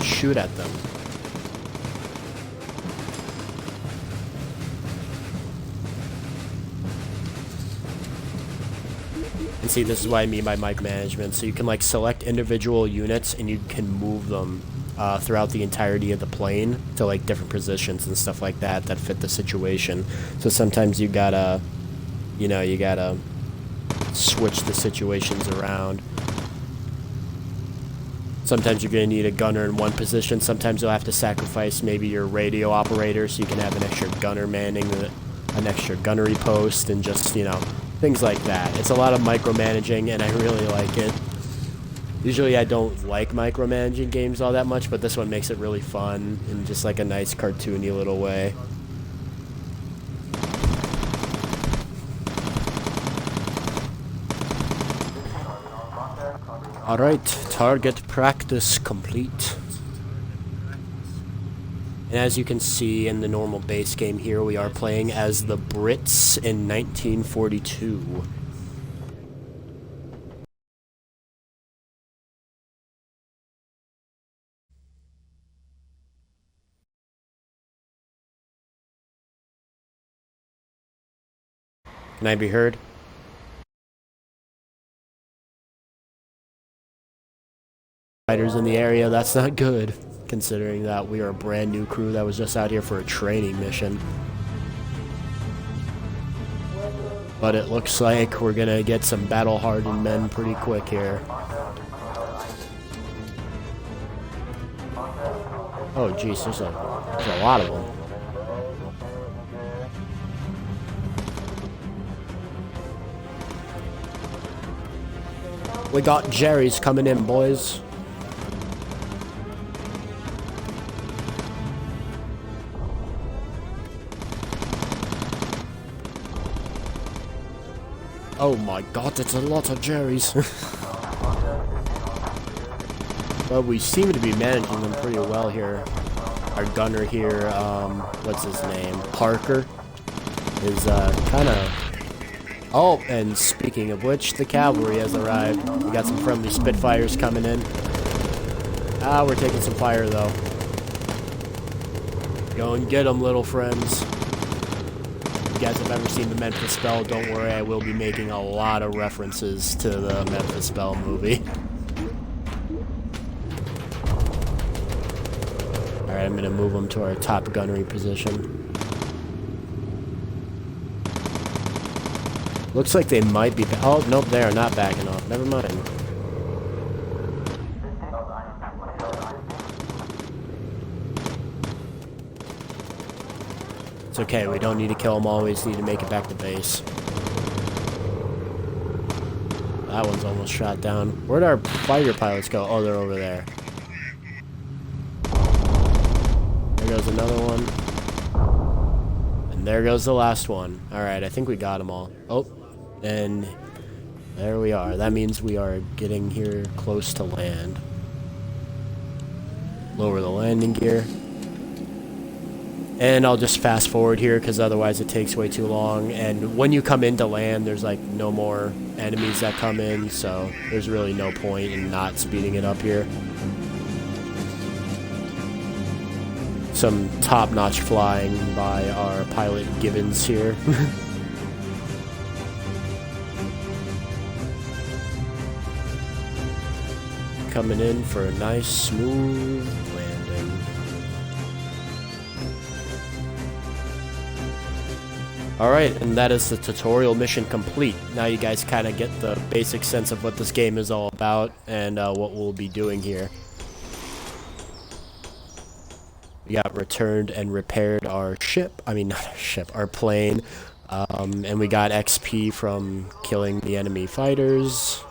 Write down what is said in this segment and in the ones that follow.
shoot at them. And see, this is what I mean by micromanagement. So you can like select individual units and you can move them throughout the entirety of the plane to like different positions and stuff like that that fit the situation. So sometimes you gotta, you know, you gotta switch the situations around. Sometimes you're going to need a gunner in one position. Sometimes you'll have to sacrifice maybe your radio operator so you can have an extra gunner manning an extra gunnery post and just, you know, things like that. It's a lot of micromanaging and I really like it. Usually I don't like micromanaging games all that much, but this one makes it really fun in just like a nice cartoony little way. Alright, target practice complete. And as you can see in the normal base game here, we are playing as the Brits in 1942. Can I be heard? Fighters in the area, that's not good, considering that we are a brand new crew that was just out here for a training mission. But it looks like we're gonna get some battle-hardened men pretty quick here. Oh jeez, there's a lot of them. We got Jerry's coming in, boys. Oh my god, it's a lot of Jerry's. Well, we seem to be managing them pretty well here. Our gunner here, what's his name? Parker is kind of... Oh, and speaking of which, the cavalry has arrived. We got some friendly Spitfires coming in. Ah, we're taking some fire though. Go and get them, little friends. If you guys have ever seen the Memphis Spell, don't worry, I will be making a lot of references to the Memphis Spell movie. Alright, I'm gonna move them to our top gunnery position. Looks like they might be... Oh, nope, they are not backing off. Never mind. It's okay, we don't need to kill them all, we just need to make it back to base. That one's almost shot down. Where'd our fighter pilots go? Oh, they're over there. There goes another one. And there goes the last one. Alright, I think we got them all. Oh, and there we are. That means we are getting here close to land. Lower the landing gear. And I'll just fast forward here because otherwise it takes way too long. And when you come into land, there's like no more enemies that come in, so there's really no point in not speeding it up here. Some top-notch flying by our pilot Gibbons here. Coming in for a nice smooth landing. Alright, and that is the tutorial mission complete. Now you guys kind of get the basic sense of what this game is all about and what we'll be doing here. We got returned and repaired our ship. I mean, not our ship, our plane. And we got XP from killing the enemy fighters.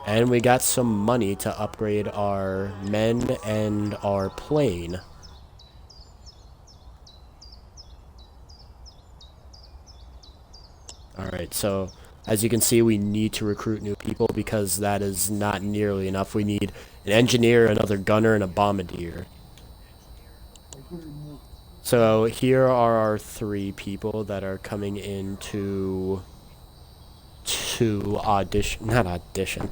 And we got some money to upgrade our men and our plane. Alright, so as you can see, we need to recruit new people because that is not nearly enough. We need an engineer, another gunner, and a bombardier. So here are our 3 people that are coming into audition. Not audition.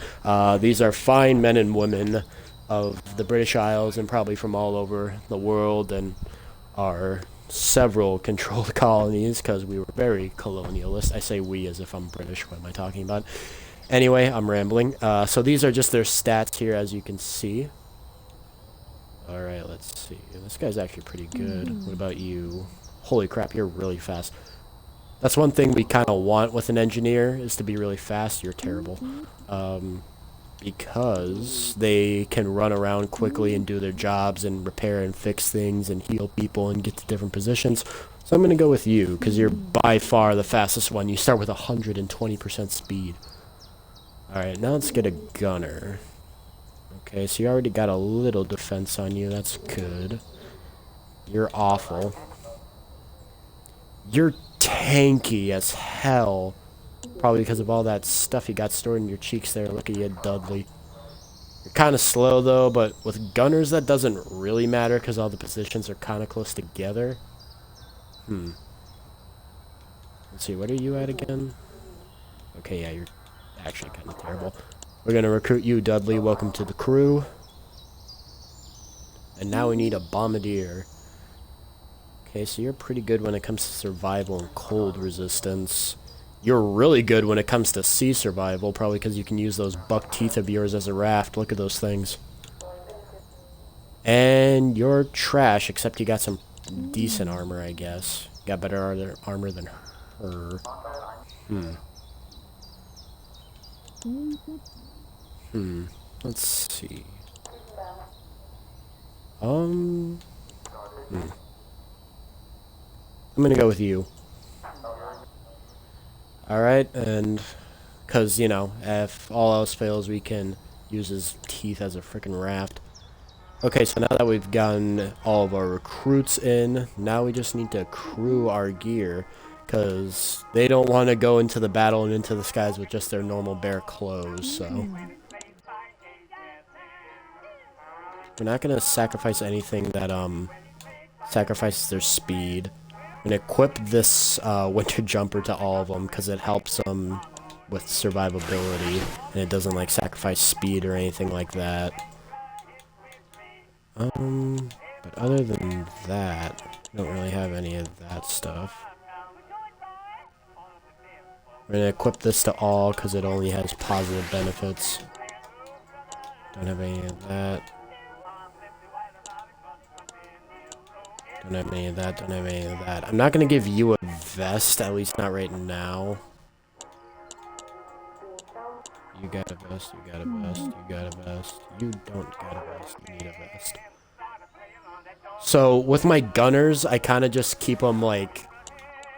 These are fine men and women of the British Isles and probably from all over the world, and our several controlled colonies, because we were very colonialist. I say we as if I'm British. What am I talking about? Anyway, I'm rambling. So these are just their stats here, as you can see. Alright, let's see. This guy's actually pretty good. What about you? Holy crap, you're really fast. That's one thing we kind of want with an engineer, is to be really fast. You're terrible. Because they can run around quickly and do their jobs and repair and fix things and heal people and get to different positions. So I'm going to go with you, because you're by far the fastest one. You start with 120% speed. Alright, now let's get a gunner. Okay, so you already got a little defense on you. That's good. You're awful. You're tanky as hell. Probably because of all that stuff you got stored in your cheeks there. Look at you, Dudley. You're kind of slow, though, but with gunners, that doesn't really matter because all the positions are kind of close together. Let's see, what are you at again? Okay, yeah, you're actually kind of terrible. We're going to recruit you, Dudley. Welcome to the crew. And now we need a bombardier. Okay, so you're pretty good when it comes to survival and cold resistance. You're really good when it comes to sea survival, probably because you can use those buck teeth of yours as a raft. Look at those things. And you're trash, except you got some decent armor, I guess. Got better armor than her. Let's see. I'm gonna go with you. Alright, and because, you know, if all else fails, we can use his teeth as a freaking raft. Okay, so now that we've gotten all of our recruits in, now we just need to crew our gear, because they don't want to go into the battle and into the skies with just their normal bare clothes, so... We're not going to sacrifice anything that, sacrifices their speed. I'm going to equip this, winter jumper to all of them, because it helps them with survivability, and it doesn't, like, sacrifice speed or anything like that. But other than that, I don't really have any of that stuff. We're going to equip this to all, because it only has positive benefits. Don't have any of that. Don't have any of that, don't have any of that. I'm not going to give you a vest, at least not right now. You got a vest, you got a vest, you got a vest. You don't got a vest, you need a vest. So, with my gunners, I kind of just keep them, like,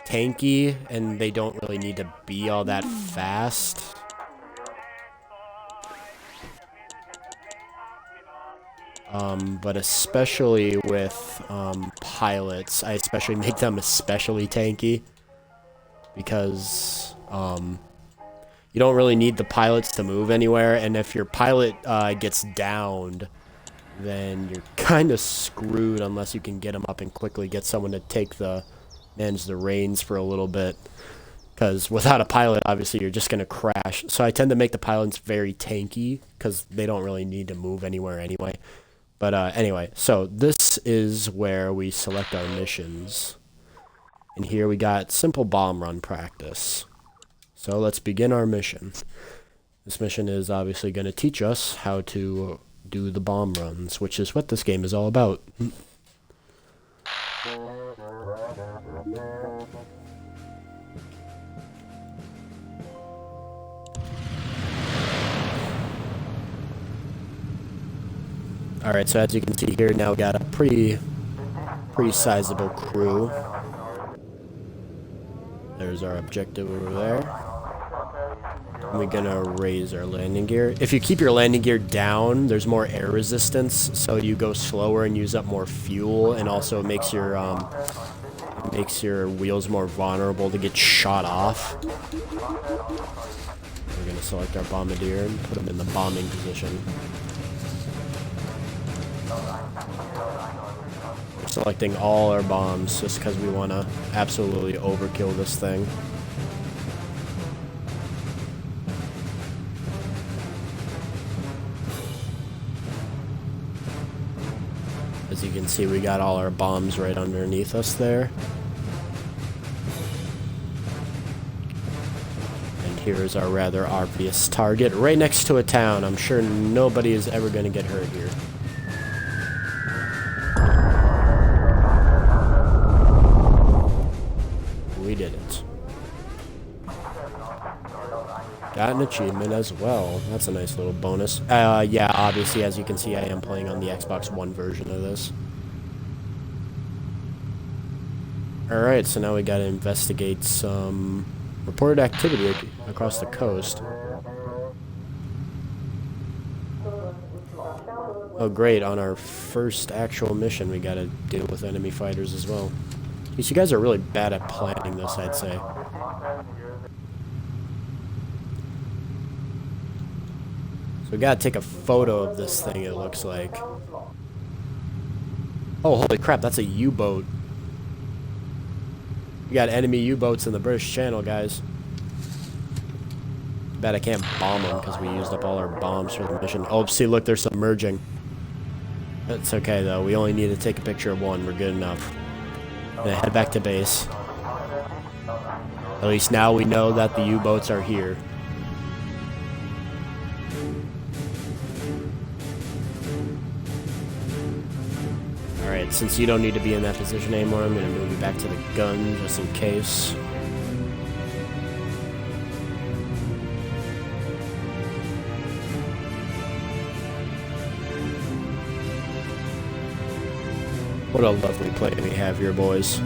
tanky, and they don't really need to be all that fast. But especially with pilots, I especially make them especially tanky, because you don't really need the pilots to move anywhere, and if your pilot gets downed, then you're kind of screwed unless you can get them up and quickly get someone to manage the reins for a little bit. Because without a pilot, obviously, you're just going to crash. So I tend to make the pilots very tanky, because they don't really need to move anywhere anyway. But anyway, so this is where we select our missions. And here we got simple bomb run practice. So let's begin our mission. This mission is obviously going to teach us how to do the bomb runs, which is what this game is all about. Alright, so as you can see here, now we got a pretty sizable crew. There's our objective over there. And we're gonna raise our landing gear. If you keep your landing gear down, there's more air resistance, so you go slower and use up more fuel, and also it makes your wheels more vulnerable to get shot off. We're gonna select our bombardier and put him in the bombing position. We're selecting all our bombs just because we want to absolutely overkill this thing. As you can see, we got all our bombs right underneath us there. And here's our rather obvious target, right next to a town. I'm sure nobody is ever going to get hurt here. We did it. Got an achievement as well. That's a nice little bonus. Yeah, obviously, as you can see, I am playing on the Xbox One version of this. Alright, so now we gotta investigate some reported activity across the coast. Oh great, on our first actual mission we gotta deal with enemy fighters as well. You guys are really bad at planning this, I'd say. We gotta take a photo of this thing, it looks like. Oh, holy crap, that's a U-boat. We got enemy U-boats in the British Channel, guys. Bet I can't bomb them because we used up all our bombs for the mission. Oh, see, look, they're submerging. That's okay, though. We only need to take a picture of one. We're good enough. Gonna head back to base. At least now we know that the U-boats are here. Alright, since you don't need to be in that position anymore, I'm going to move you back to the gun, just in case. What a lovely play we have here, boys.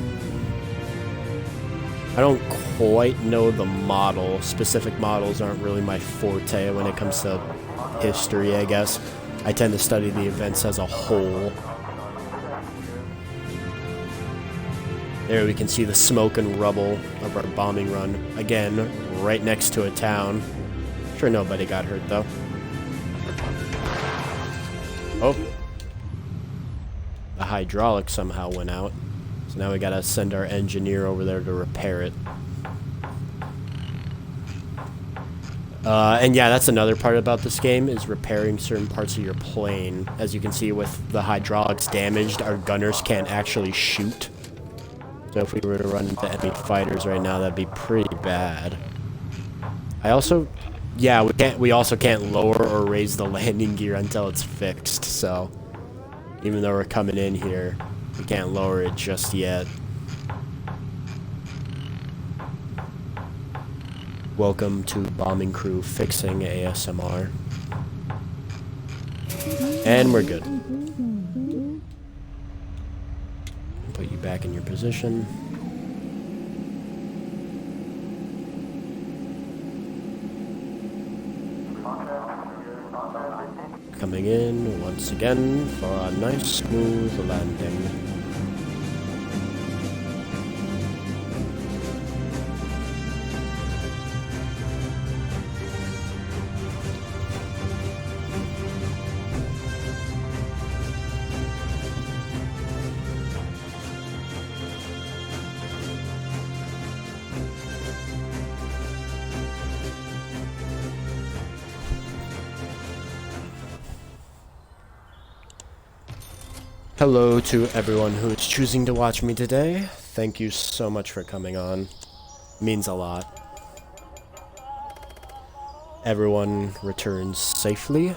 I don't quite know the model. Specific models aren't really my forte when it comes to history, I guess. I tend to study the events as a whole. There we can see the smoke and rubble of our bombing run. Again, right next to a town. Sure nobody got hurt though. Oh. The hydraulic somehow went out. So now we gotta send our engineer over there to repair it. And yeah, that's another part about this game, is repairing certain parts of your plane. As you can see, with the hydraulics damaged, our gunners can't actually shoot. So if we were to run into enemy fighters right now, that'd be pretty bad. I also, yeah, we also can't lower or raise the landing gear until it's fixed. So even though we're coming in here, we can't lower it just yet. Welcome to Bombing Crew Fixing ASMR. And we're good. Put you back in your position. Coming in once again for a nice smooth landing. Hello to everyone who is choosing to watch me today. Thank you so much for coming on. It means a lot. Everyone returns safely.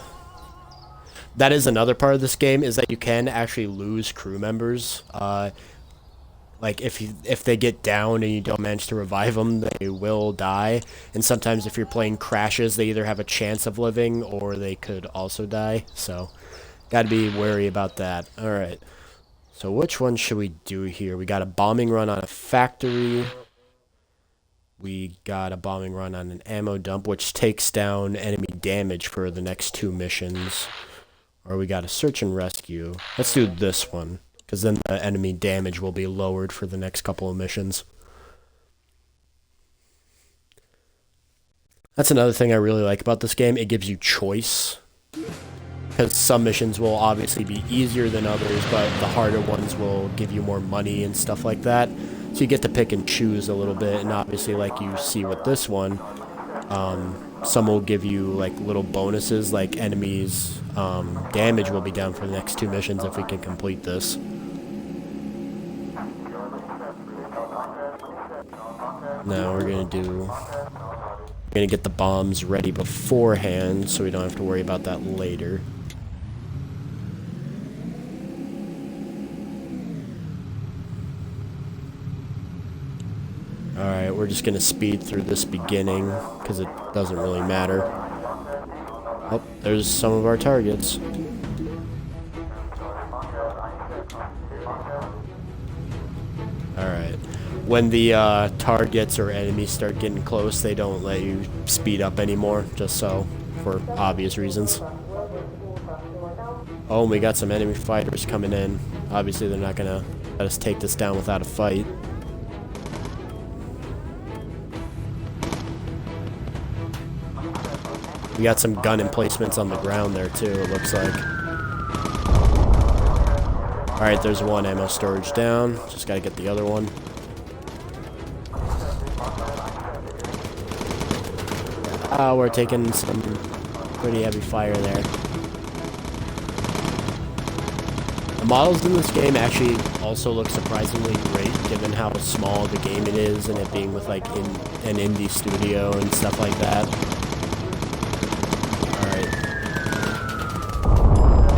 That is another part of this game, is that you can actually lose crew members. Like if they get down and you don't manage to revive them, they will die. And sometimes if you're playing crashes, they either have a chance of living or they could also die. So gotta be wary about that. Alright. So which one should we do here? We got a bombing run on a factory. We got a bombing run on an ammo dump, which takes down enemy damage for the next 2 missions. Or we got a search and rescue. Let's do this one, because then the enemy damage will be lowered for the next couple of missions. That's another thing I really like about this game. It gives you choice. Because some missions will obviously be easier than others, but the harder ones will give you more money and stuff like that. So you get to pick and choose a little bit, and obviously like you see with this one, some will give you like little bonuses, like enemies damage will be down for the next 2 missions if we can complete this. Now we're gonna get the bombs ready beforehand so we don't have to worry about that later. Alright, we're just gonna speed through this beginning because it doesn't really matter. Oh, there's some of our targets. Alright. When the targets or enemies start getting close, they don't let you speed up anymore, just so, for obvious reasons. Oh, and we got some enemy fighters coming in. Obviously, they're not gonna let us take this down without a fight. We got some gun emplacements on the ground there too, it looks like. Alright, there's one ammo storage down. Just gotta get the other one. We're taking some pretty heavy fire there. The models in this game actually also look surprisingly great, given how small the game it is and it being with like an indie studio and stuff like that.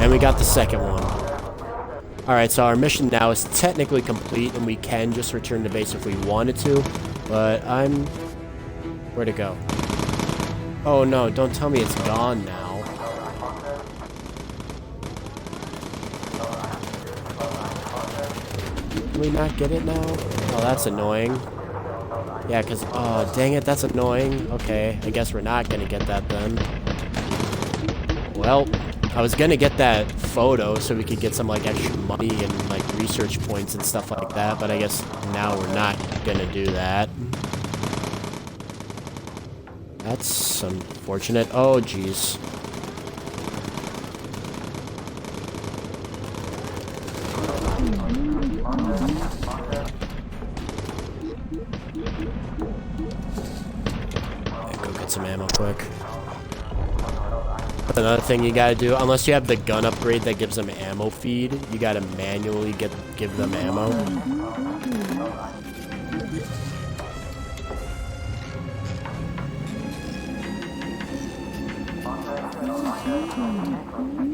And we got the second one. Alright, so our mission now is technically complete, and we can just return to base if we wanted to, but where'd it go? Oh no, don't tell me it's gone now. Can we not get it now? Oh, that's annoying. Yeah, because, oh, dang it, that's annoying. Okay, I guess we're not gonna get that then. Well, I was gonna get that photo so we could get some like extra money and like research points and stuff like that, but I guess now we're not gonna do that. That's unfortunate. Oh jeez. Yeah, go get some ammo quick. Another thing you gotta do, unless you have the gun upgrade that gives them ammo feed, you gotta manually give them ammo.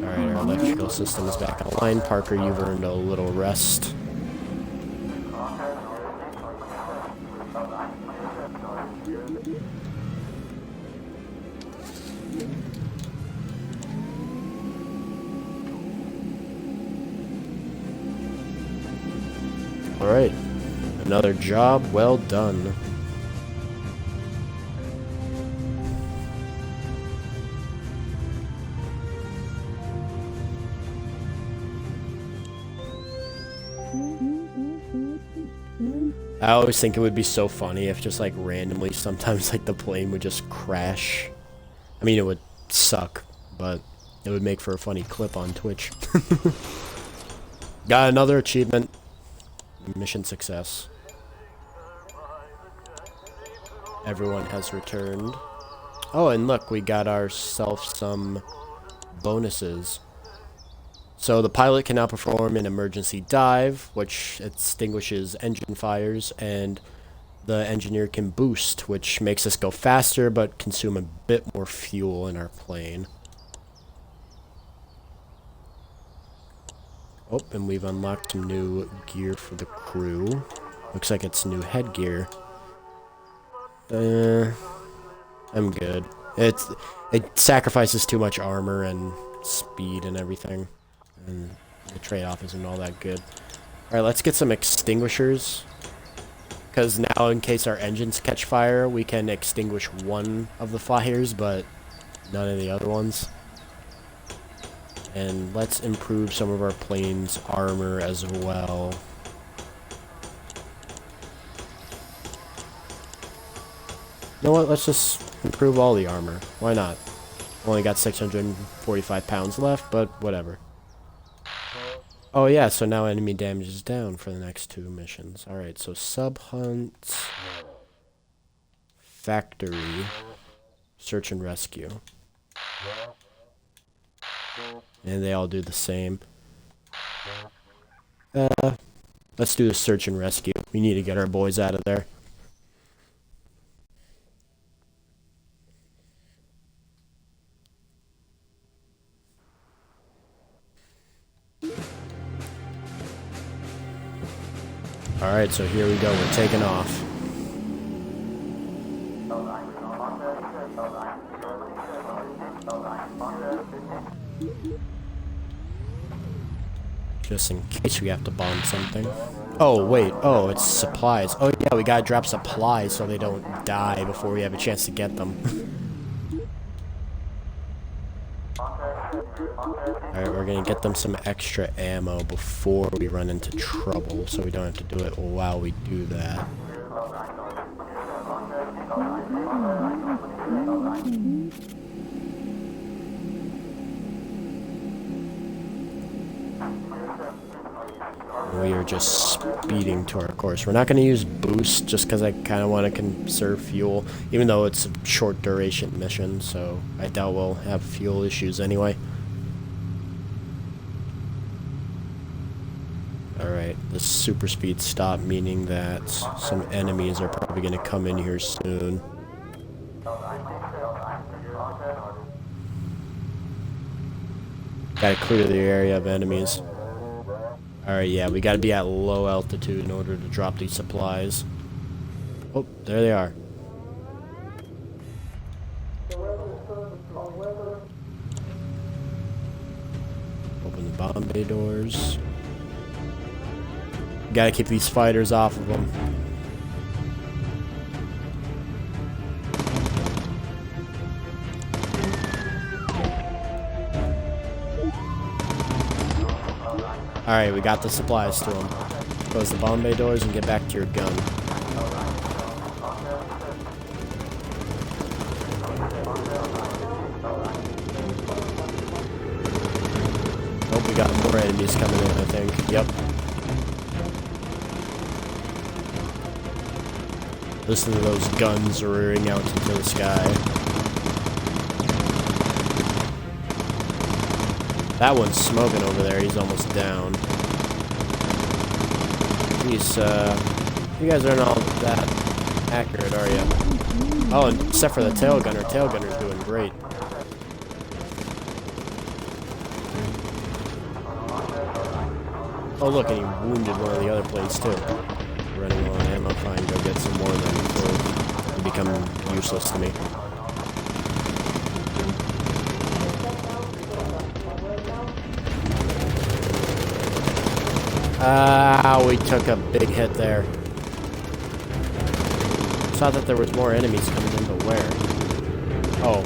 Alright, our electrical system is back online. Parker, you've earned a little rest. Alright, another job well done. I always think it would be so funny if just like randomly sometimes like the plane would just crash. I mean, it would suck, but it would make for a funny clip on Twitch. Got another achievement. Mission success. Everyone has returned. Oh, and look, we got ourselves some bonuses. So the pilot can now perform an emergency dive, which extinguishes engine fires, and the engineer can boost, which makes us go faster but consume a bit more fuel in our plane. Oh, and we've unlocked some new gear for the crew. Looks like it's new headgear. I'm good. It sacrifices too much armor and speed and everything. And the trade-off isn't all that good. Alright, let's get some extinguishers. Because now, in case our engines catch fire, we can extinguish one of the fires, but none of the other ones. And let's improve some of our plane's armor as well. You know what? Let's just improve all the armor. Why not? Only got 645 pounds left, but whatever. Oh yeah, so now enemy damage is down for the next 2 missions. Alright, so sub hunt, factory. Search and rescue. And they all do the same. Let's do the search and rescue. We need to get our boys out of there. Alright, so here we go. We're taking off. Just in case we have to bomb something. Oh, wait. Oh, it's supplies. Oh, yeah, we gotta drop supplies so they don't die before we have a chance to get them. Alright, we're gonna get them some extra ammo before we run into trouble, so we don't have to do it while we do that. We are just speeding to our course. We're not going to use boost just because I kind of want to conserve fuel, even though it's a short duration mission, so I doubt we'll have fuel issues anyway. Alright, the super speed stop, meaning that some enemies are probably going to come in here soon. Gotta clear the area of enemies. Alright, yeah, we gotta be at low altitude in order to drop these supplies. Oh, there they are. Open the bomb bay doors. Gotta keep these fighters off of them. Alright, we got the supplies to them. Close the bomb bay doors and get back to your gun. Oh, we got more enemies coming in, I think. Yep. Listen to those guns rearing out into the sky. That one's smoking over there. He's almost down. Jeez, you guys aren't all that accurate, are you? Oh, and except for the tail gunner. Tail gunner's doing great. Oh, look, and he wounded one of the other plates, too. Running low on ammo. Fine, go get some more then before they become useless to me. We took a big hit there. Saw that there was more enemies coming in, but where? Oh.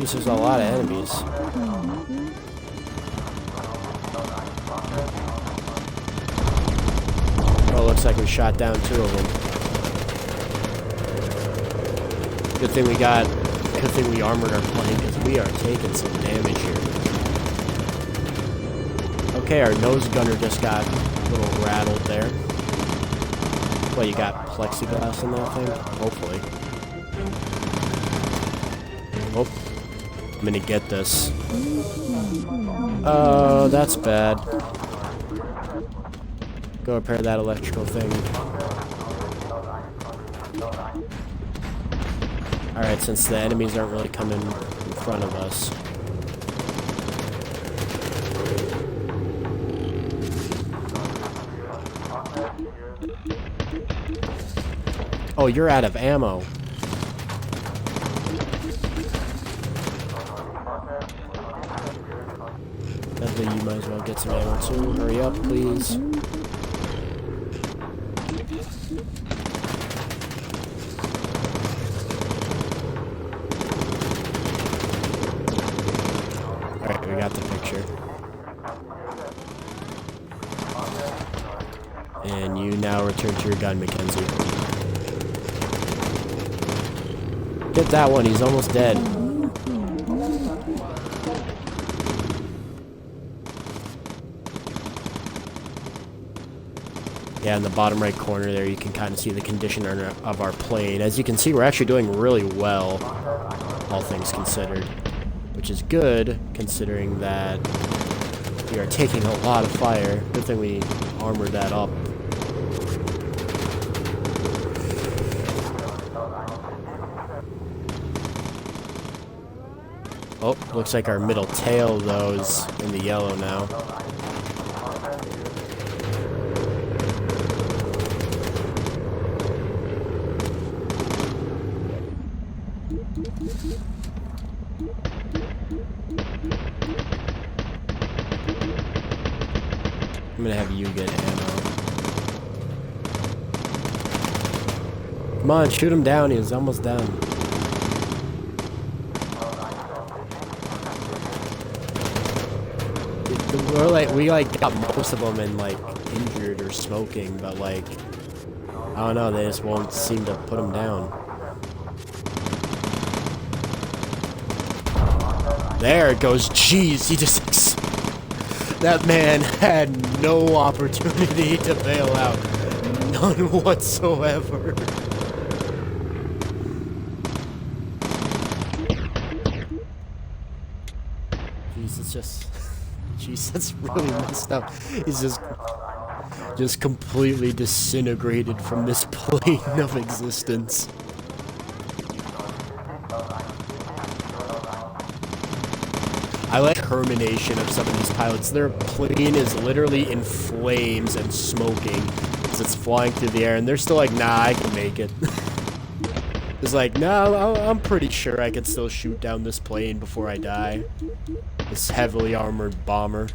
This is a lot of enemies. Oh, looks like we shot down 2 of them. Good thing we armored our plane, because we are taking some damage here. Okay, our nose gunner just got a little rattled there. Well, you got plexiglass in that thing? Hopefully. Oh, I'm gonna get this. Oh, that's bad. Go repair that electrical thing. Alright, since the enemies aren't really coming in front of us. Oh, you're out of ammo. Dudley, you might as well get some ammo too. Hurry up, please. Alright, we got the picture. And you now return to your gun, Mackenzie. Get that one, he's almost dead. Yeah, in the bottom right corner there, you can kind of see the condition of our plane. As you can see, we're actually doing really well, all things considered, which is good, considering that we are taking a lot of fire. Good thing we armored that up. Oh, looks like our middle tail, though, is in the yellow now. I'm gonna have you get ammo. Come on, shoot him down. He was almost done. We got most of them in like injured or smoking, but like I don't know, they just won't seem to put them down. There it goes. Jeez, he just that man had no opportunity to bail out, none whatsoever. Jeez, it's just. Jeez, that's really messed up. He's just completely disintegrated from this plane of existence. I like termination of some of these pilots. Their plane is literally in flames and smoking as it's flying through the air, and they're still like, nah, I can make it. It's like, no, I'm pretty sure I can still shoot down this plane before I die. This heavily armored bomber.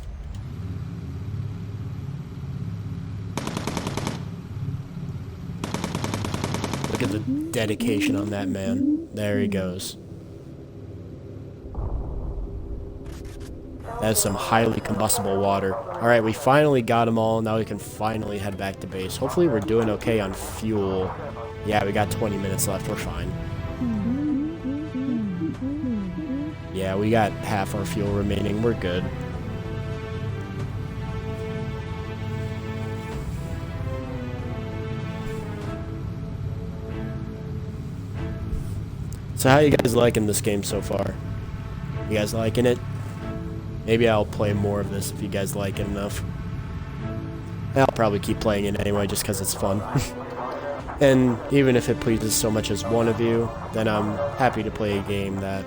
Look at the dedication on that man. There he goes. That is some highly combustible water. Alright, we finally got them all. Now we can finally head back to base. Hopefully we're doing okay on fuel. Yeah, we got 20 minutes left. We're fine. Yeah, we got half our fuel remaining. We're good. So how you guys liking this game so far? You guys liking it? Maybe I'll play more of this if you guys like it enough. I'll probably keep playing it anyway just because it's fun. And even if it pleases so much as one of you, then I'm happy to play a game that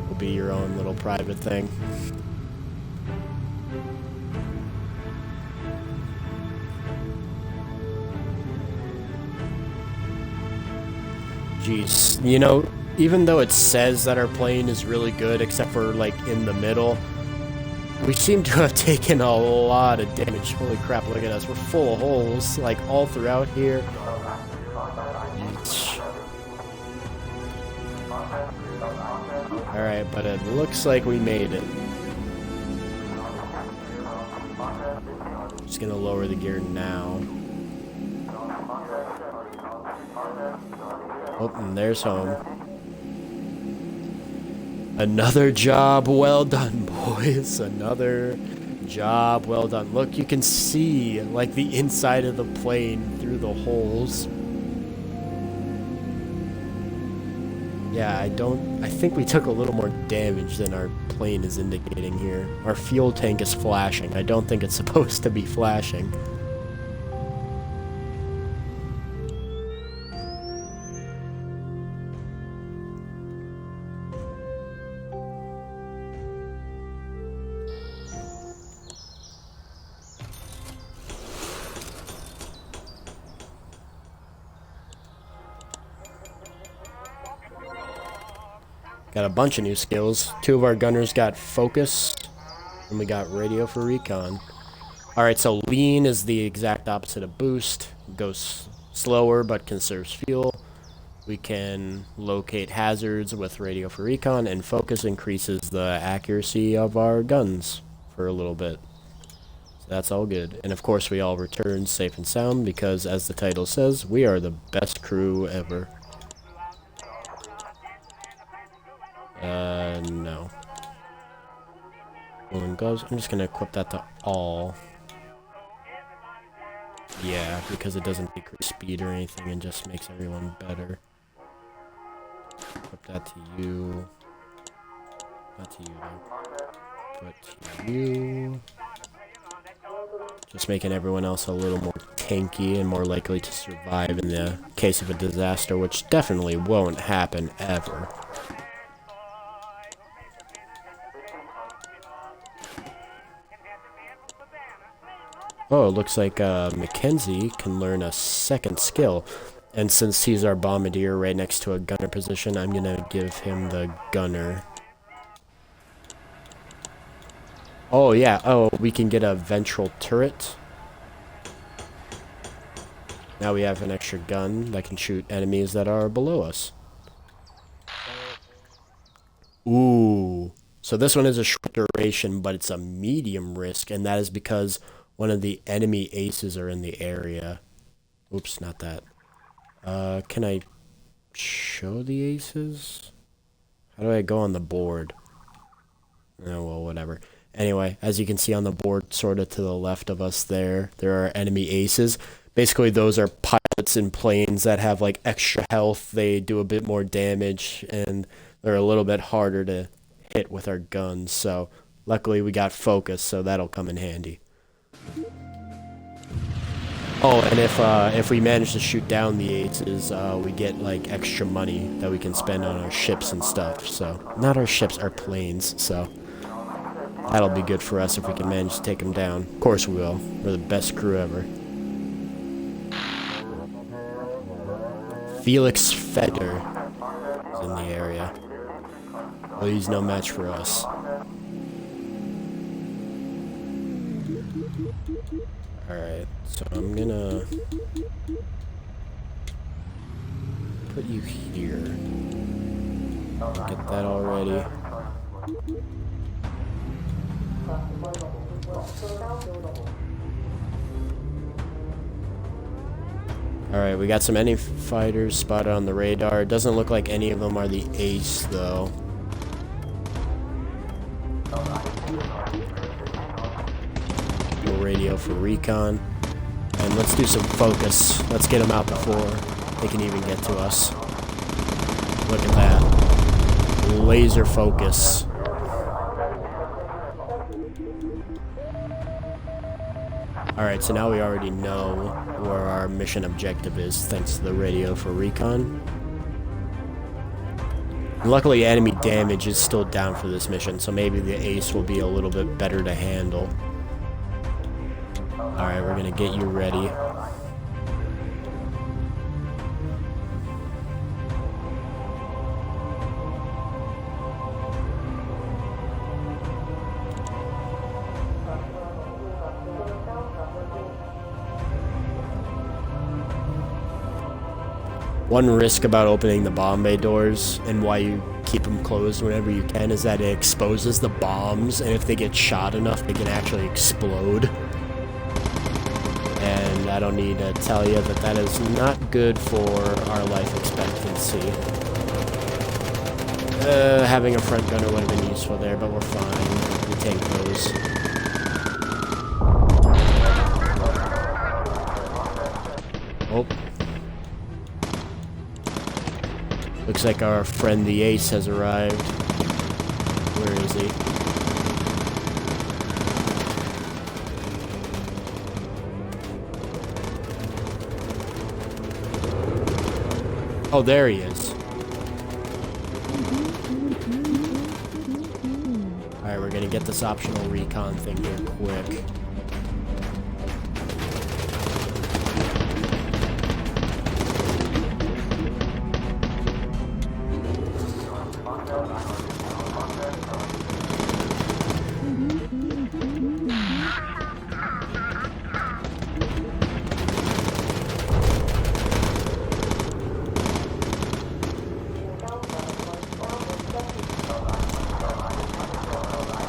will be your own little private thing. Jeez, you know, even though it says that our plane is really good, except for like in the middle, we seem to have taken a lot of damage. Holy crap, look at us. We're full of holes, like all throughout here. Alright, but it looks like we made it. Just gonna lower the gear now. Oh, and there's home. Another job well done, boys. Another job well done. Look, you can see, like, the inside of the plane through the holes. Yeah, I think we took a little more damage than our plane is indicating here. Our fuel tank is flashing. I don't think it's supposed to be flashing. Got a bunch of new skills. 2 of our gunners got focus, and we got radio for recon. Alright, so lean is the exact opposite of boost. It goes slower but conserves fuel. We can locate hazards with radio for recon, and focus increases the accuracy of our guns for a little bit. So that's all good. And of course we all return safe and sound because, as the title says, we are the best crew ever. No. Woolen gloves. I'm just gonna equip that to all. Yeah, because it doesn't decrease speed or anything and just makes everyone better. Put that to you. Not to you, though. Put to you. Just making everyone else a little more tanky and more likely to survive in the case of a disaster, which definitely won't happen ever. Oh, it looks like Mackenzie can learn a second skill. And since he's our bombardier right next to a gunner position, I'm going to give him the gunner. Oh, yeah. Oh, we can get a ventral turret. Now we have an extra gun that can shoot enemies that are below us. Ooh. So this one is a short duration, but it's a medium risk, and that is because one of the enemy aces are in the area. Oops, not that. Can I show the aces? How do I go on the board? Oh, well, whatever. Anyway, as you can see on the board, sort of to the left of us there are enemy aces. Basically, those are pilots in planes that have, like, extra health. They do a bit more damage, and they're a little bit harder to hit with our guns. So, luckily, we got focus, so that'll come in handy. Oh, and if we manage to shoot down the aces, we get, like, extra money that we can spend on our ships and stuff. So, not our ships, our planes, so that'll be good for us if we can manage to take them down. Of course we will. We're the best crew ever. Felix Feder is in the area. Well, he's no match for us. Alright, so I'm gonna put you here. Get that already. Alright, we got some enemy fighters spotted on the radar. It doesn't look like any of them are the ace, though. We'll radio for recon. And let's do some focus. Let's get them out before they can even get to us. Look at that. Laser focus. Alright, so now we already know where our mission objective is, thanks to the radio for recon. And luckily, enemy damage is still down for this mission, so maybe the ace will be a little bit better to handle. Alright, we're gonna get you ready. One risk about opening the bomb bay doors, and why you keep them closed whenever you can, is that it exposes the bombs, and if they get shot enough, they can actually explode. And I don't need to tell you that that is not good for our life expectancy. Having a front gunner would have been useful there, but we're fine. We take those. Oh. Looks like our friend the ace has arrived. Where is he? Oh, there he is. Alright, we're gonna get this optional recon thing here quick.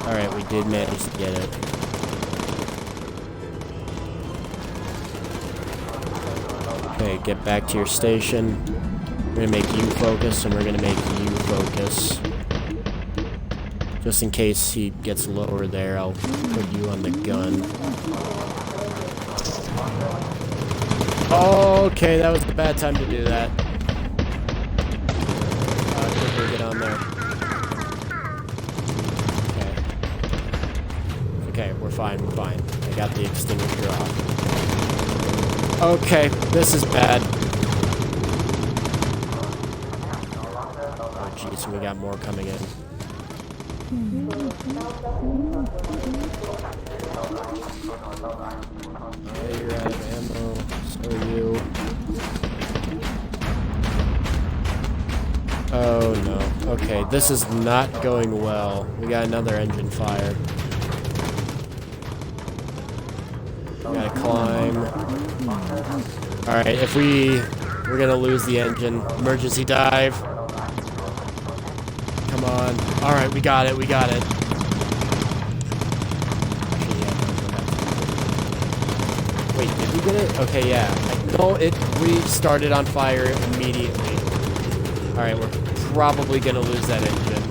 Alright, we did manage to get it. Okay, get back to your station. We're gonna make you focus, and we're gonna make you focus. Just in case he gets lower there, I'll put you on the gun. Okay, that was a bad time to do that. Quickly get on there. Okay, we're fine, we're fine. I got the extinguisher off. Okay, this is bad. Oh jeez, we got more coming in. Oh, you're out of ammo. So are you. Oh no. Okay, this is not going well. We got another engine fire. We gotta climb. Alright, if we're gonna lose the engine. Emergency dive. Come on. Alright, we got it, we got it. Wait, did we get it? Okay, yeah. No, it restarted on fire immediately. Alright, we're probably gonna lose that engine.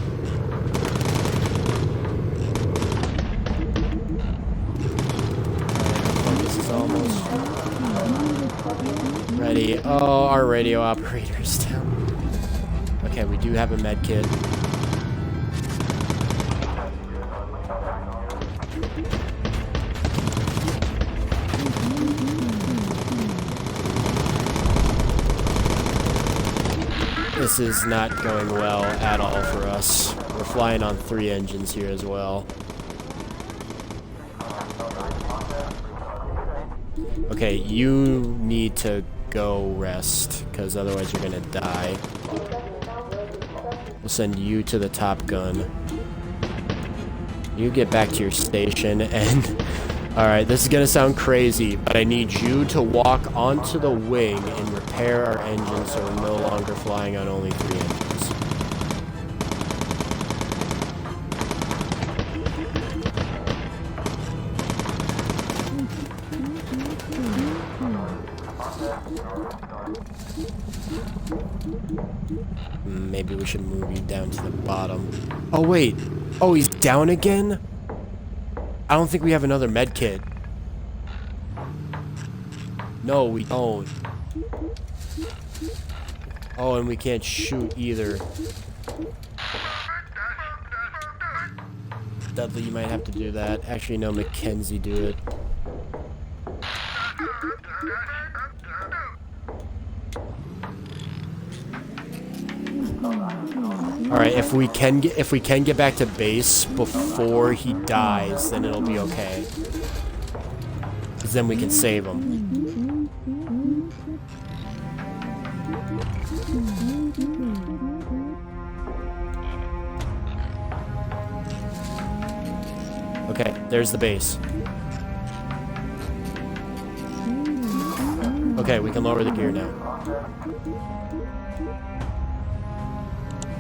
This is almost ready. Oh, our radio operator's down. Okay, we do have a med kit. This is not going well at all for us. We're flying on 3 engines here as well. Okay, you need to go rest, because otherwise you're gonna die. We'll send you to the Top Gun. You get back to your station and... Alright, this is gonna sound crazy, but I need you to walk onto the wing and repair our engine so we're no longer flying on only 3 engines. Maybe we should move you down to the bottom. Oh wait! Oh, he's down again? I don't think we have another med kit. No, we don't. Oh, and we can't shoot either. Dudley, you might have to do that. Actually, no, Mackenzie, do it. Alright, if we can get back to base before he dies, then it'll be okay. Because then we can save him. Okay, there's the base. Okay, we can lower the gear now.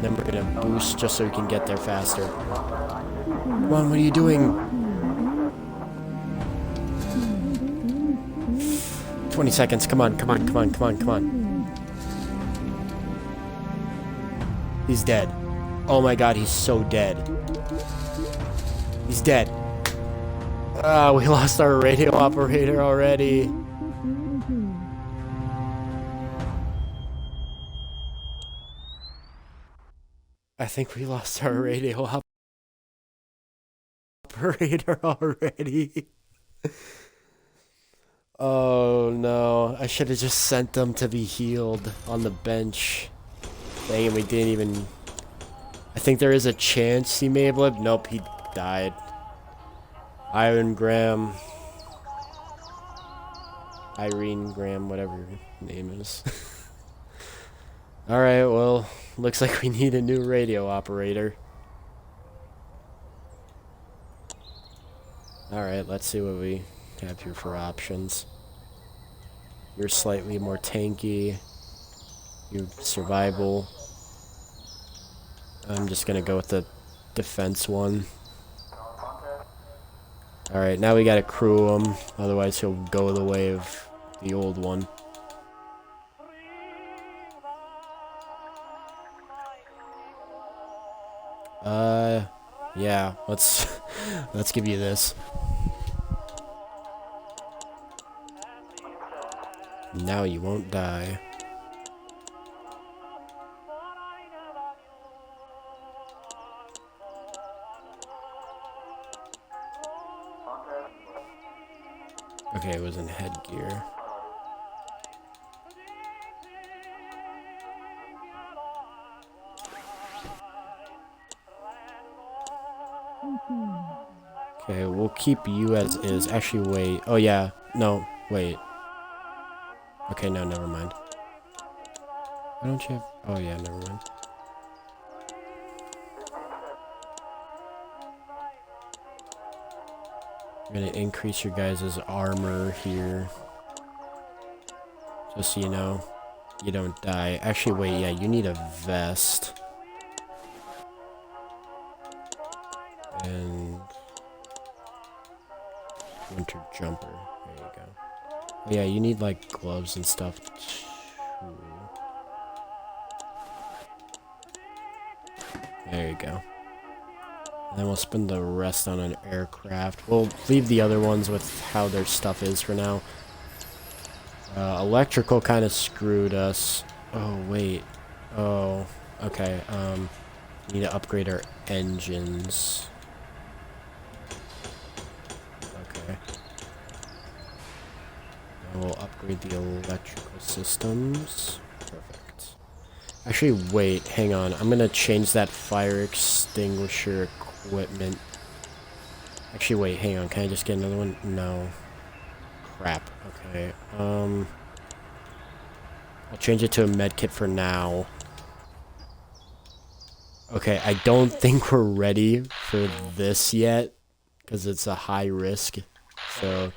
Then we're gonna boost just so we can get there faster. Come on, what are you doing? 20 seconds, come on, come on, come on, come on, come on. He's dead. Oh my god, he's so dead. He's dead. Ah, we lost our radio operator already. I think we lost our radio operator already. Oh no, I should have just sent them to be healed on the bench. Dang it, we didn't even... I think there is a chance he may have lived. Nope, he died. Irene Graham, whatever your name is. Alright, well, looks like we need a new radio operator. Alright, let's see what we have here for options. You're slightly more tanky. You're survival. I'm just gonna go with the defense one. Alright, now we gotta crew him, otherwise he'll go the way of the old one. Yeah, let's give you this. Now you won't die. Okay, it was in headgear. Okay, we'll keep you as is. Actually, wait. Oh, yeah. No, wait. Okay, no, never mind. Why don't you have... Oh, yeah, never mind. I'm gonna increase your guys' armor here. Just so you know, you don't die. Actually, wait, yeah, you need a vest. And... winter jumper. There you go. Oh, yeah, you need, like, gloves and stuff, too. There you go. And then we'll spend the rest on an aircraft. We'll leave the other ones with how their stuff is for now. Electrical kind of screwed us. Oh, wait. Oh, okay. We need to upgrade our engines. Okay. Now we'll upgrade the electrical systems. Perfect. Actually, wait. Hang on. I'm going to change that fire extinguisher equipment. Actually, wait, hang on. Can I just get another one? No. Crap. Okay. I'll change it to a med kit for now. Okay, I don't think we're ready for this yet, because it's a high risk. So,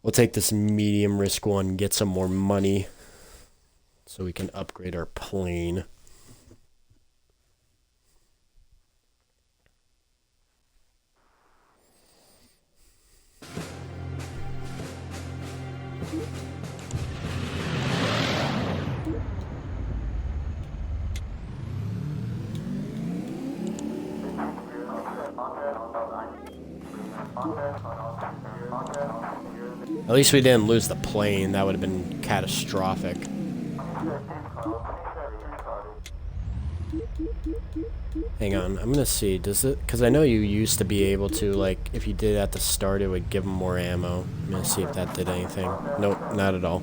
we'll take this medium risk one, get some more money, so we can upgrade our plane. At least we didn't lose the plane. That would have been catastrophic. Hang on, I'm gonna see. Does it? Because I know you used to be able to, like, if you did at the start, it would give them more ammo. I'm gonna see if that did anything. Nope, not at all.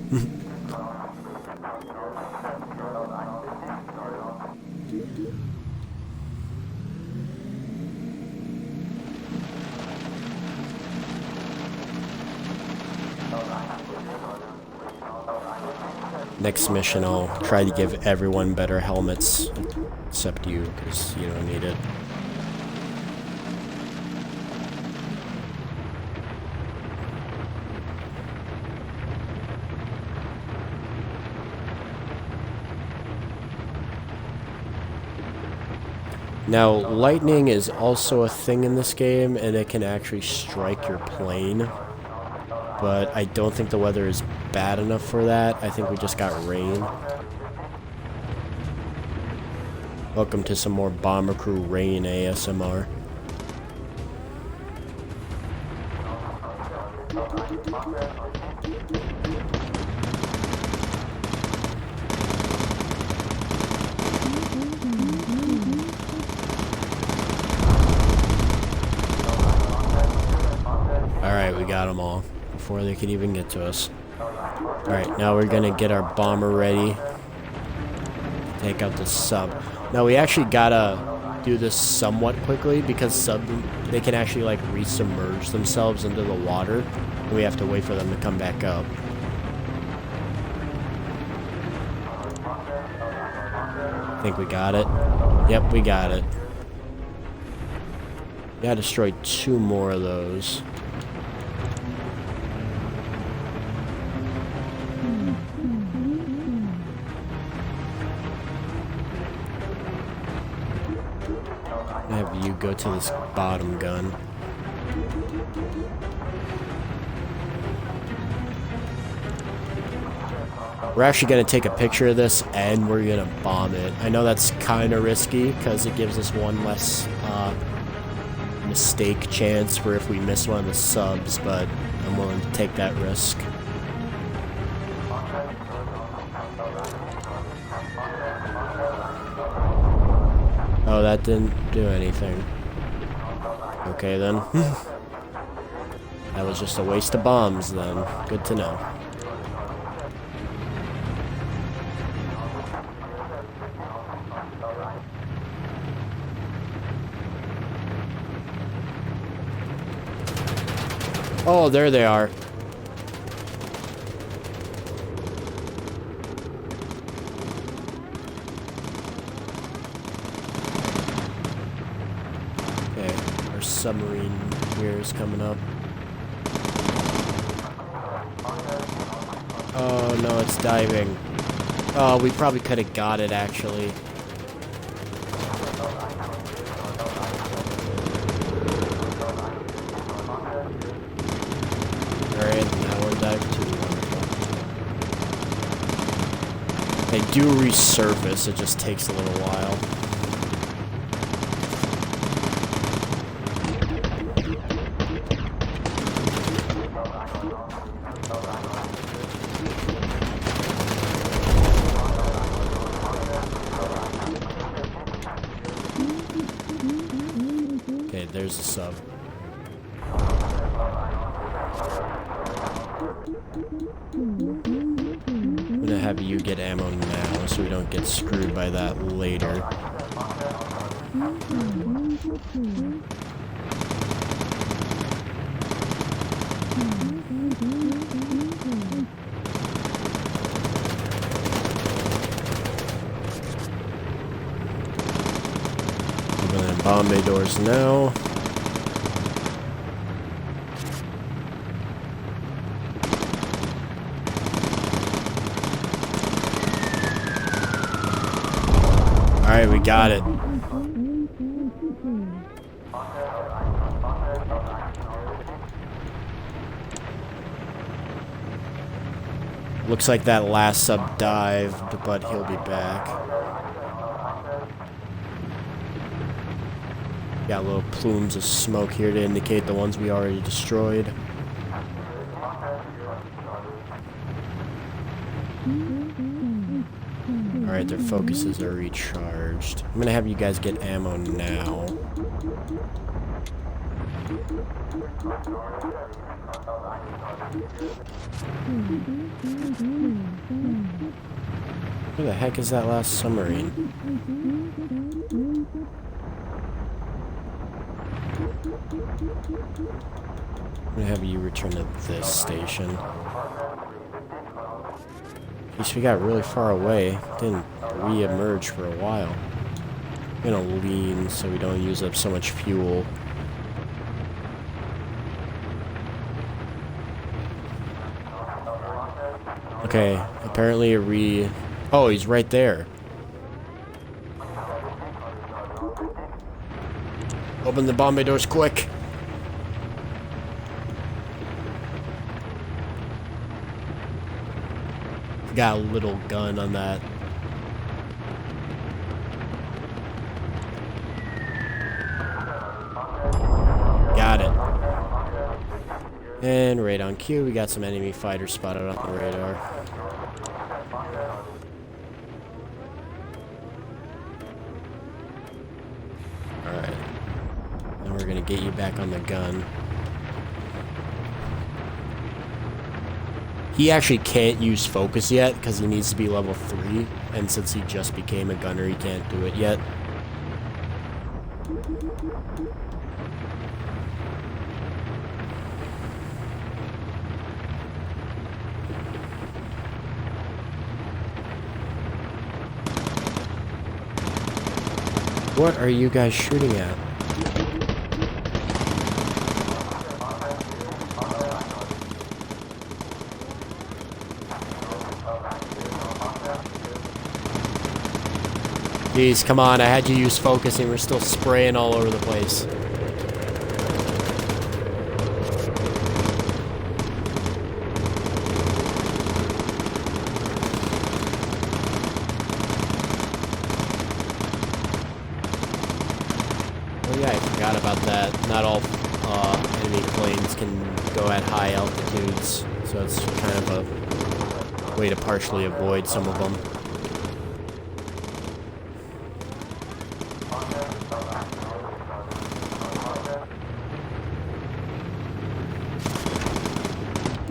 Next mission, I'll try to give everyone better helmets, except you, because you don't need it. Now, lightning is also a thing in this game, and it can actually strike your plane. But I don't think the weather is bad enough for that. I think we just got rain. Welcome to some more Bomber Crew rain ASMR. Alright, we got them all before they could even get to us. Alright, now we're gonna get our bomber ready. Take out the sub. Now we actually gotta do this somewhat quickly because they can actually like resubmerge themselves into the water. We have to wait for them to come back up. I think we got it. Yep, we got it. We gotta destroy 2 more of those. Have you go to this bottom gun. We're actually going to take a picture of this and we're going to bomb it. I know that's kind of risky because it gives us one less mistake chance for if we miss one of the subs, but I'm willing to take that risk. Oh, that didn't do anything. Okay, then. That was just a waste of bombs, then. Good to know. Oh, there they are. Okay, our submarine here is coming up. Oh, no, it's diving. Oh, we probably could have got it, actually. Alright, that one dived too. Wonderful. They do resurface, it just takes a little while. Okay, there's a sub. I'm gonna have you get ammo now so we don't get screwed by that later. Opening bomb bay doors now. Alright, we got it. Looks like that last sub dived, but he'll be back. Got little plumes of smoke here to indicate the ones we already destroyed. Alright, their focuses are recharged. I'm gonna have you guys get ammo now. Where the heck is that last submarine? I'm gonna have you return to this station. At least we got really far away. Didn't re-emerge for a while. I'm gonna lean so we don't use up so much fuel. Okay, apparently oh, he's right there. Open the bomb bay doors quick. Got a little gun on that. Got it. And right on cue, we got some enemy fighters spotted on the radar. Alright. Now we're gonna get you back on the gun. He actually can't use focus yet because he needs to be level 3, and since he just became a gunner, he can't do it yet. What are you guys shooting at? Jeez, come on, I had you use focus and we're still spraying all over the place. Oh yeah, I forgot about that. Not all enemy planes can go at high altitudes, so it's kind of a way to partially avoid some of them.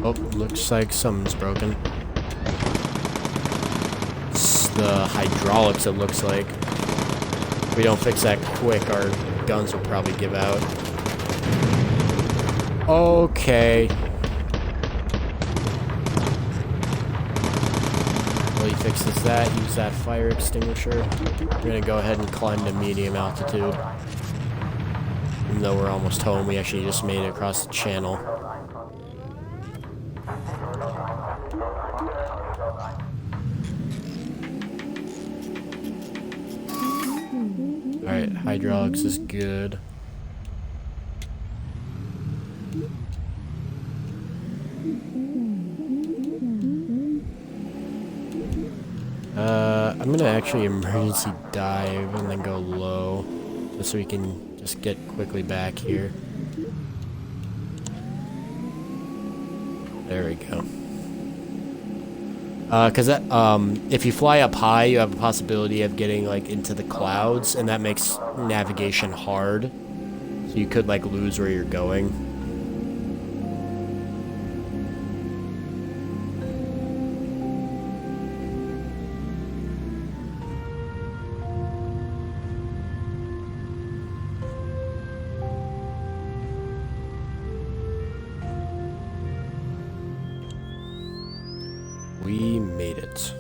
Oh, looks like something's broken. It's the hydraulics, it looks like. If we don't fix that quick, our guns will probably give out. Okay. While he fixes that, use that fire extinguisher. We're gonna go ahead and climb to medium altitude. Even though we're almost home, we actually just made it across the channel. Alright, hydraulics is good. I'm gonna actually emergency dive and then go low, just so we can just get quickly back here. There we go. Cause that, if you fly up high, you have a possibility of getting like into the clouds, and that makes navigation hard. So you could like lose where you're going. We made it.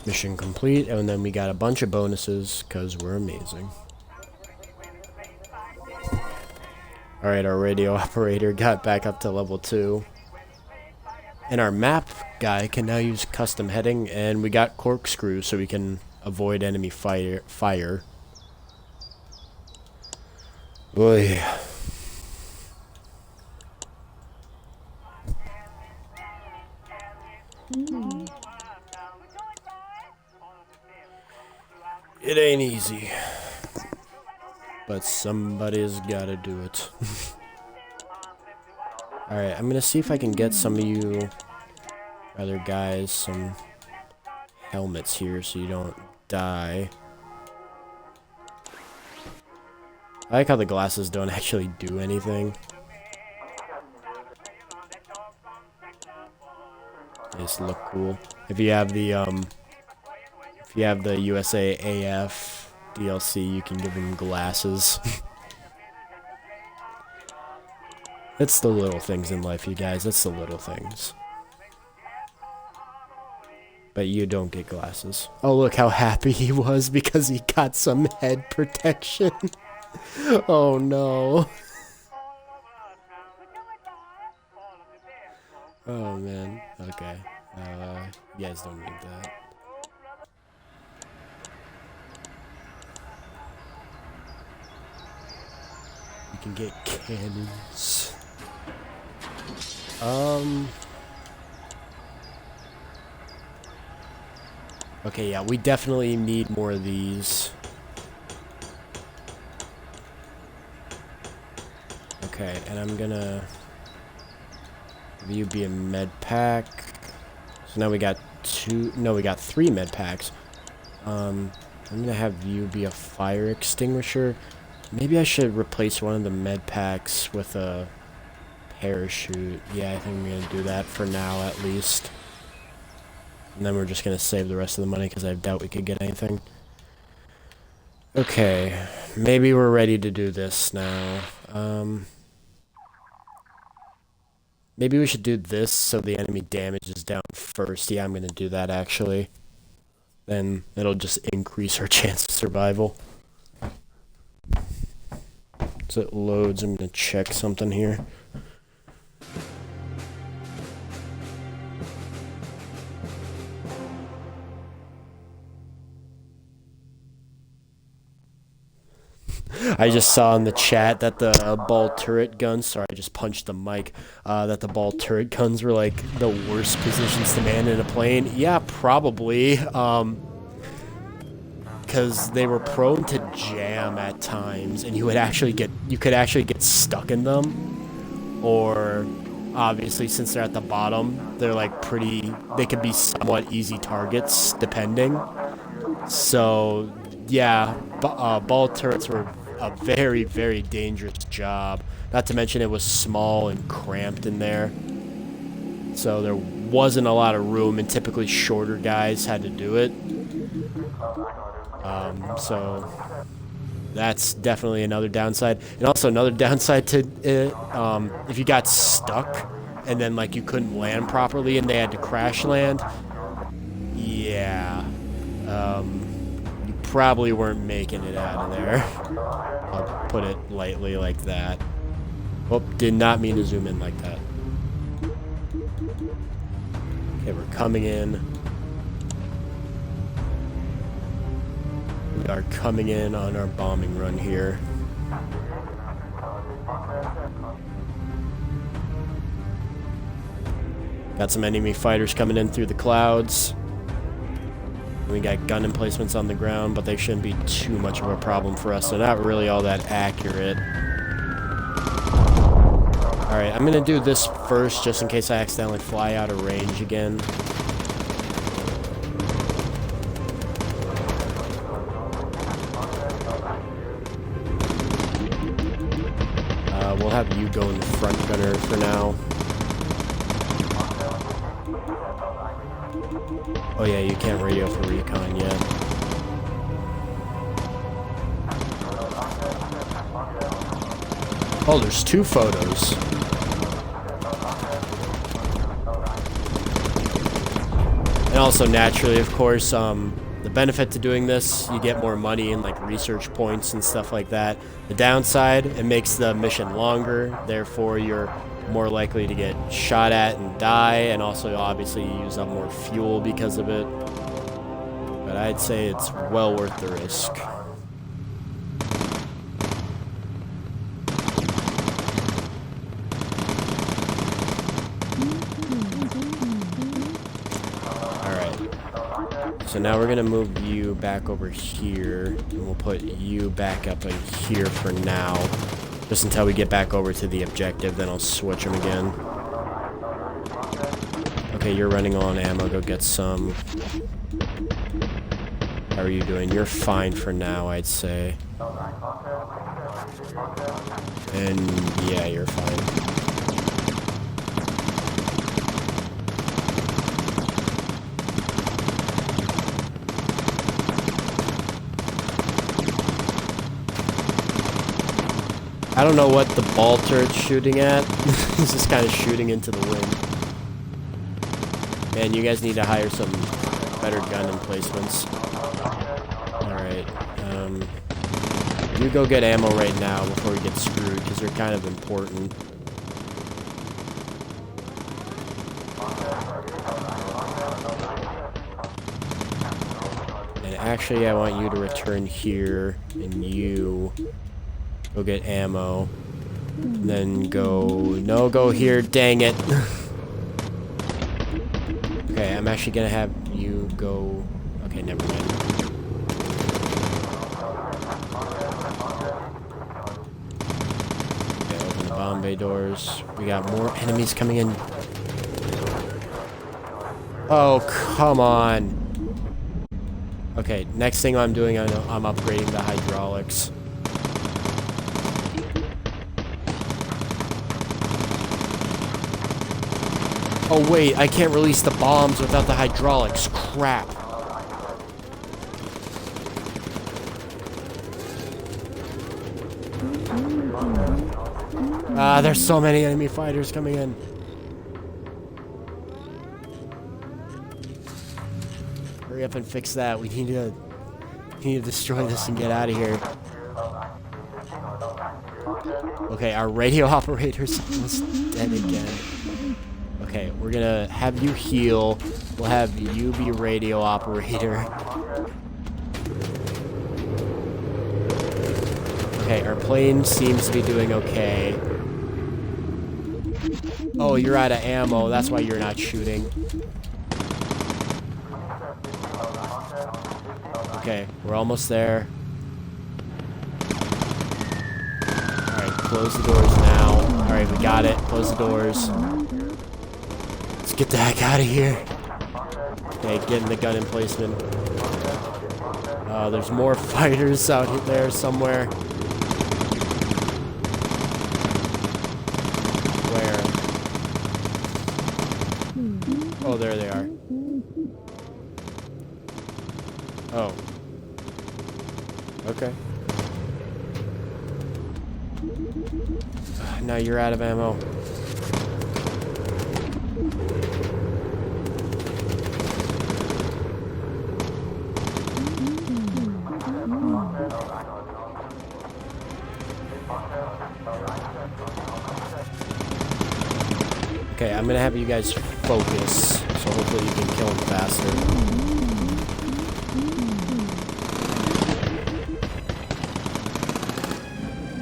Mission complete, and then we got a bunch of bonuses because we're amazing. Alright, our radio operator got back up to level 2. And our map guy can now use custom heading, and we got corkscrew so we can avoid enemy fire. Boy. It ain't easy. But somebody's gotta do it. Alright, I'm gonna see if I can get some of you other guys some helmets here so you don't die. I like how the glasses don't actually do anything. They just look cool. If you have the USA AF DLC, you can give them glasses. It's the little things in life, you guys. It's the little things. But you don't get glasses. Oh, look how happy he was because he got some head protection. Oh, no. Oh, man. Okay. You guys don't need that. You can get cannons. Okay, yeah, we definitely need more of these. Okay, and I'm gonna have you be a med pack. So now we got we got 3 med packs. I'm gonna have you be a fire extinguisher. Maybe I should replace one of the med packs with a parachute. Yeah, I think I'm gonna do that for now at least. And then we're just gonna save the rest of the money because I doubt we could get anything. Okay, maybe we're ready to do this now. Maybe we should do this so the enemy damage is down first. Yeah, I'm gonna do that actually. Then it'll just increase our chance of survival. So it loads, I'm gonna check something here. I just saw in the chat that the ball turret guns, sorry, I just punched the mic, that the ball turret guns were like the worst positions to man in a plane. Yeah, probably, because they were prone to jam at times, and you could actually get stuck in them, or obviously, since they're at the bottom, they're like they could be somewhat easy targets, depending. So, yeah, ball turrets were a very, very dangerous job. Not to mention it was small and cramped in there. So there wasn't a lot of room, and typically shorter guys had to do it. So that's definitely another downside. And also another downside to it, if you got stuck and then like you couldn't land properly and they had to crash land, yeah, you probably weren't making it out of there. I'll put it lightly like that. Oh, did not mean to zoom in like that. Okay, we're coming in. We are coming in on our bombing run here. Got some enemy fighters coming in through the clouds. We got gun emplacements on the ground, but they shouldn't be too much of a problem for us. They're not really all that accurate. Alright, I'm gonna do this first just in case I accidentally fly out of range again. We'll have you go in the front gunner for now. Oh yeah, you can't radio for recon yet. Oh, there's 2 photos. And also, naturally, of course, the benefit to doing this, you get more money and like research points and stuff like that. The downside, it makes the mission longer, therefore you're more likely to get shot at and die, and also obviously you use up more fuel because of it. But I'd say it's well worth the risk. So now we're gonna move you back over here, and we'll put you back up in here for now, just until we get back over to the objective, then I'll switch them again. Okay, you're running low on ammo, go get some. How are you doing? You're fine for now, I'd say. And yeah, you're fine. I don't know what the ball turret's shooting at. He's just kind of shooting into the wind. Man, you guys need to hire some better gun emplacements. Alright, you go get ammo right now before we get screwed, because they're kind of important. And actually, I want you to return here, and you go get ammo. And then go here, dang it. Okay, I'm actually gonna have you go, okay, never mind. Okay, open the bomb bay doors. We got more enemies coming in. Oh, come on. Okay, next thing I'm doing, I'm upgrading the hydraulics. Oh wait, I can't release the bombs without the hydraulics. Crap. There's so many enemy fighters coming in. Hurry up and fix that. We need to destroy this and get out of here. Okay, our radio operator's almost dead again. Okay, we're gonna have you heal. We'll have you be radio operator. Okay, our plane seems to be doing okay. Oh, you're out of ammo. That's why you're not shooting. Okay, we're almost there. Alright, close the doors now. Alright, we got it. Close the doors. Let's get the heck out of here. Okay, getting the gun emplacement. There's more fighters out there somewhere. Where? Oh, there they are. Oh. Okay. Now you're out of ammo. Okay, I'm gonna have you guys focus, so hopefully you can kill him faster.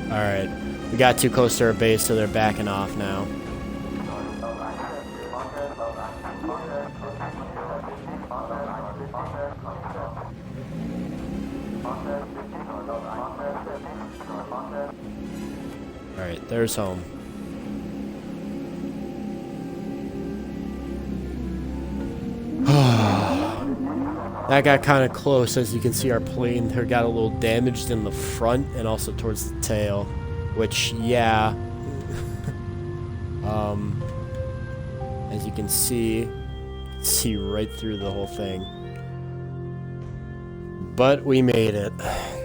Alright, we got too close to our base, so they're backing off now. Alright, there's home. That got kind of close. As you can see, our plane there got a little damaged in the front and also towards the tail, which, yeah. As you can see right through the whole thing. But we made it.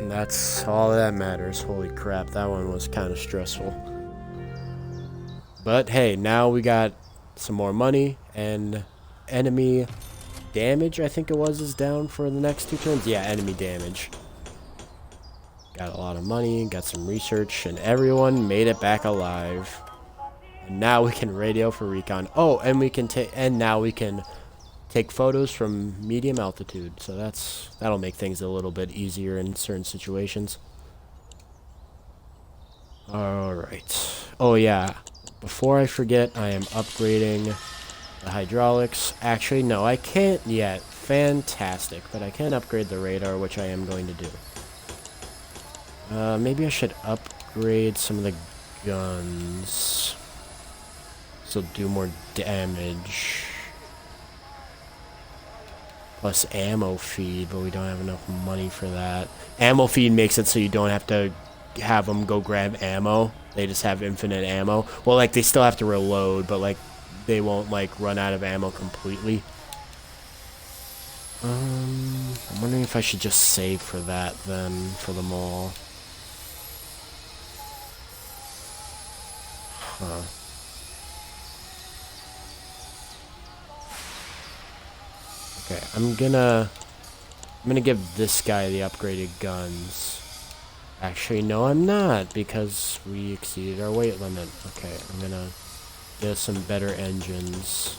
That's all that matters. Holy crap, that one was kind of stressful. But hey, now we got some more money, and enemy damage, I think it was, is down for the next 2 turns. Yeah, enemy damage. Got a lot of money, got some research, and everyone made it back alive. And now we can radio for recon. Oh, and we can now we can take photos from medium altitude. So that'll make things a little bit easier in certain situations. All right. Oh yeah. Before I forget, I am upgrading the hydraulics. Actually, no, I can't yet. Fantastic. But I can upgrade the radar, which I am going to do. Maybe I should upgrade some of the guns. So do more damage. Plus ammo feed, but we don't have enough money for that. Ammo feed makes it so you don't have to have them go grab ammo. They just have infinite ammo. Well, like, they still have to reload, but, like, they won't, like, run out of ammo completely. I'm wondering if I should just save for that, then, for them all. Huh. Okay, I'm gonna give this guy the upgraded guns. Actually, no, I'm not, because we exceeded our weight limit. Okay, I'm gonna get some better engines.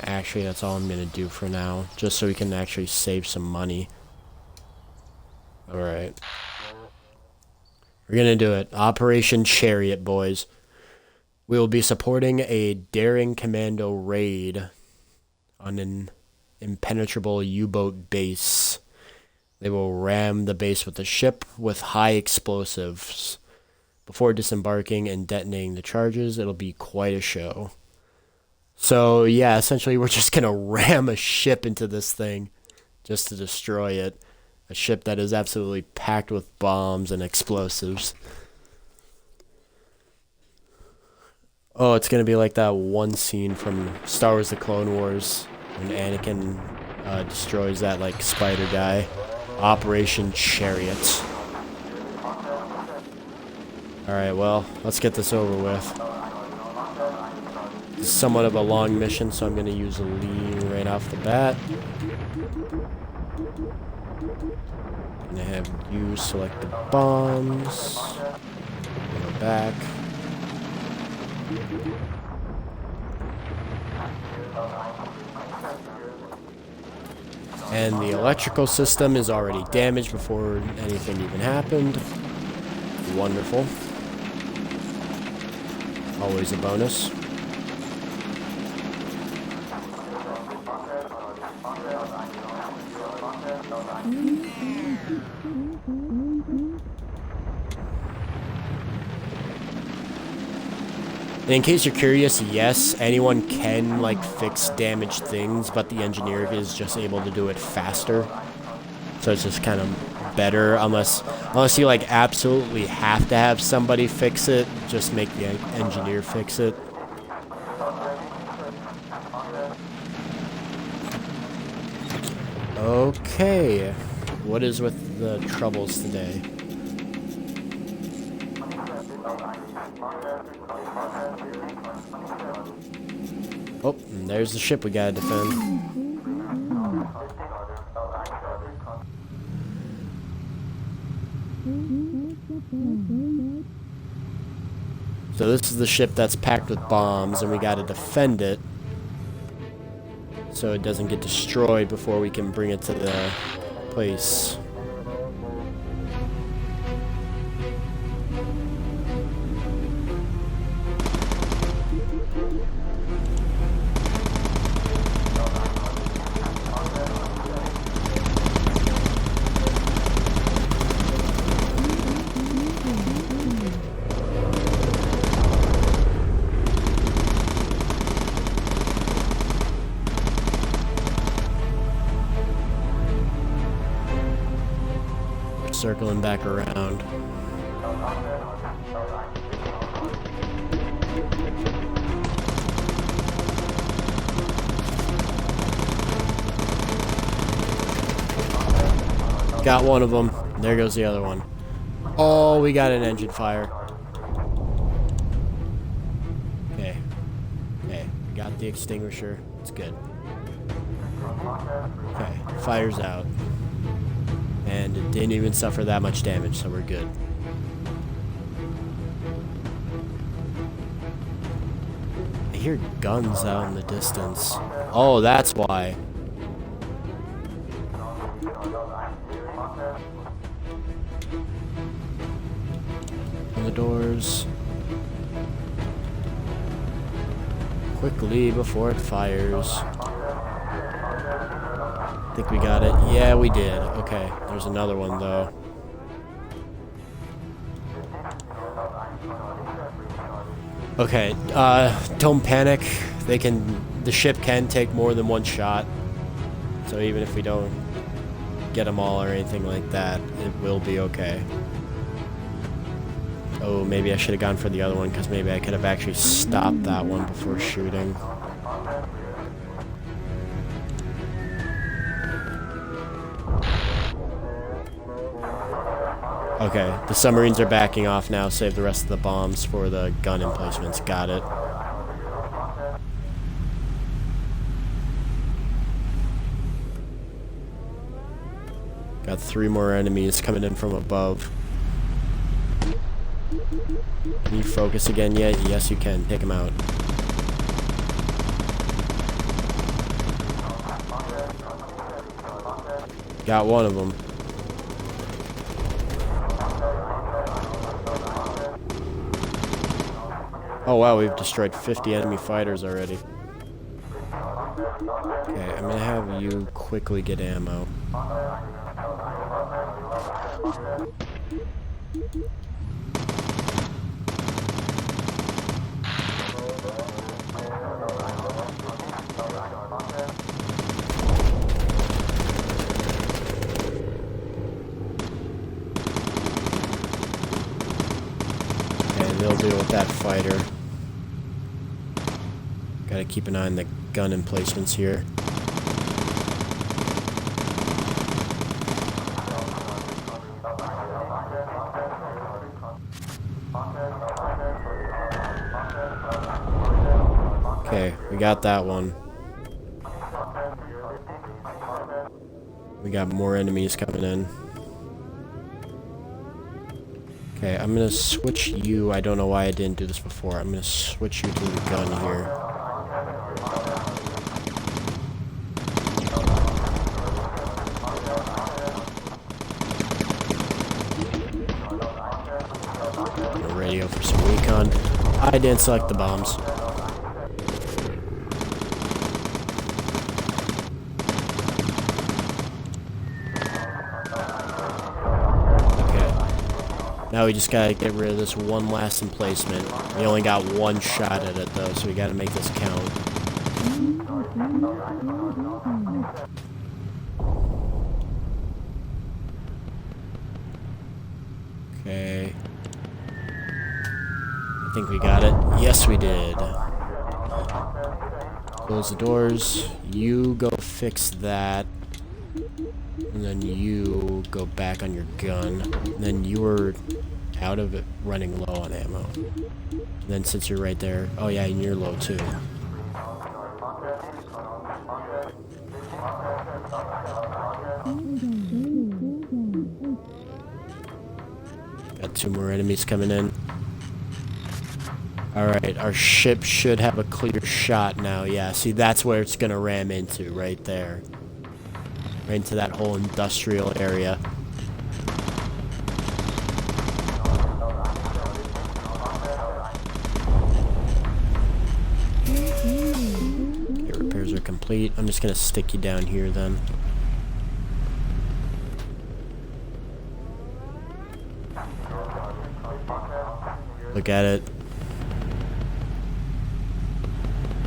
Actually, that's all I'm gonna do for now, just so we can actually save some money. Alright. We're gonna do it. Operation Chariot, boys. We will be supporting a daring commando raid on an impenetrable U-boat base. They will ram the base with a ship with high explosives. Before disembarking and detonating the charges, it'll be quite a show. So, yeah, essentially we're just going to ram a ship into this thing just to destroy it. A ship that is absolutely packed with bombs and explosives. Oh, it's going to be like that one scene from Star Wars The Clone Wars when Anakin destroys that, like, spider guy. Operation Chariot. Alright, well, let's get this over with. It's somewhat of a long mission, so I'm going to use a lean right off the bat. I'm going to have you select the bombs. Go back. And the electrical system is already damaged before anything even happened. Wonderful. Always a bonus. And in case you're curious, yes, anyone can, like, fix damaged things, but the engineer is just able to do it faster. So it's just kind of better, unless you, like, absolutely have to have somebody fix it, just make the engineer fix it. Okay, what is with the troubles today? Oh, and there's the ship we gotta defend. So this is the ship that's packed with bombs, and we gotta defend it so it doesn't get destroyed before we can bring it to the place. Circling back around. Got one of them. There goes the other one. Oh, we got an engine fire. Okay. Okay, got the extinguisher. It's good. Okay, fire's out. And it didn't even suffer that much damage, so we're good. I hear guns out in the distance. Oh, that's why. Open the doors. Quickly before it fires. I think we got it. Yeah, we did. Okay, there's another one though. Okay, don't panic. The ship can take more than one shot. So even if we don't get them all or anything like that, it will be okay. Oh, maybe I should have gone for the other one, because maybe I could have actually stopped that one before shooting. Okay, the submarines are backing off now. Save the rest of the bombs for the gun emplacements. Got it. Got 3 more enemies coming in from above. Can you focus again yet? Yes, you can. Take them out. Got one of them. Oh wow, we've destroyed 50 enemy fighters already. Okay, I'm gonna have you quickly get ammo. Okay, they'll deal with that fighter. Gotta keep an eye on the gun emplacements here. Okay, we got that one. We got more enemies coming in. Okay, I'm gonna switch you. I don't know why I didn't do this before. I'm gonna switch you to the gun here. Radio for some recon. I didn't select the bombs. Okay. Now we just gotta get rid of this one last emplacement. We only got one shot at it though, so we gotta make this count. Okay. I think we got it. Yes, we did. Close the doors. You go fix that. And then you go back on your gun. And then you were out of it, running low on ammo. And then since you're right there... Oh yeah, and you're low too. Got 2 more enemies coming in. Alright, our ship should have a clear shot now. Yeah, see, that's where it's gonna ram into, right there. Right into that whole industrial area. Okay, repairs are complete. I'm just gonna stick you down here then. Look at it.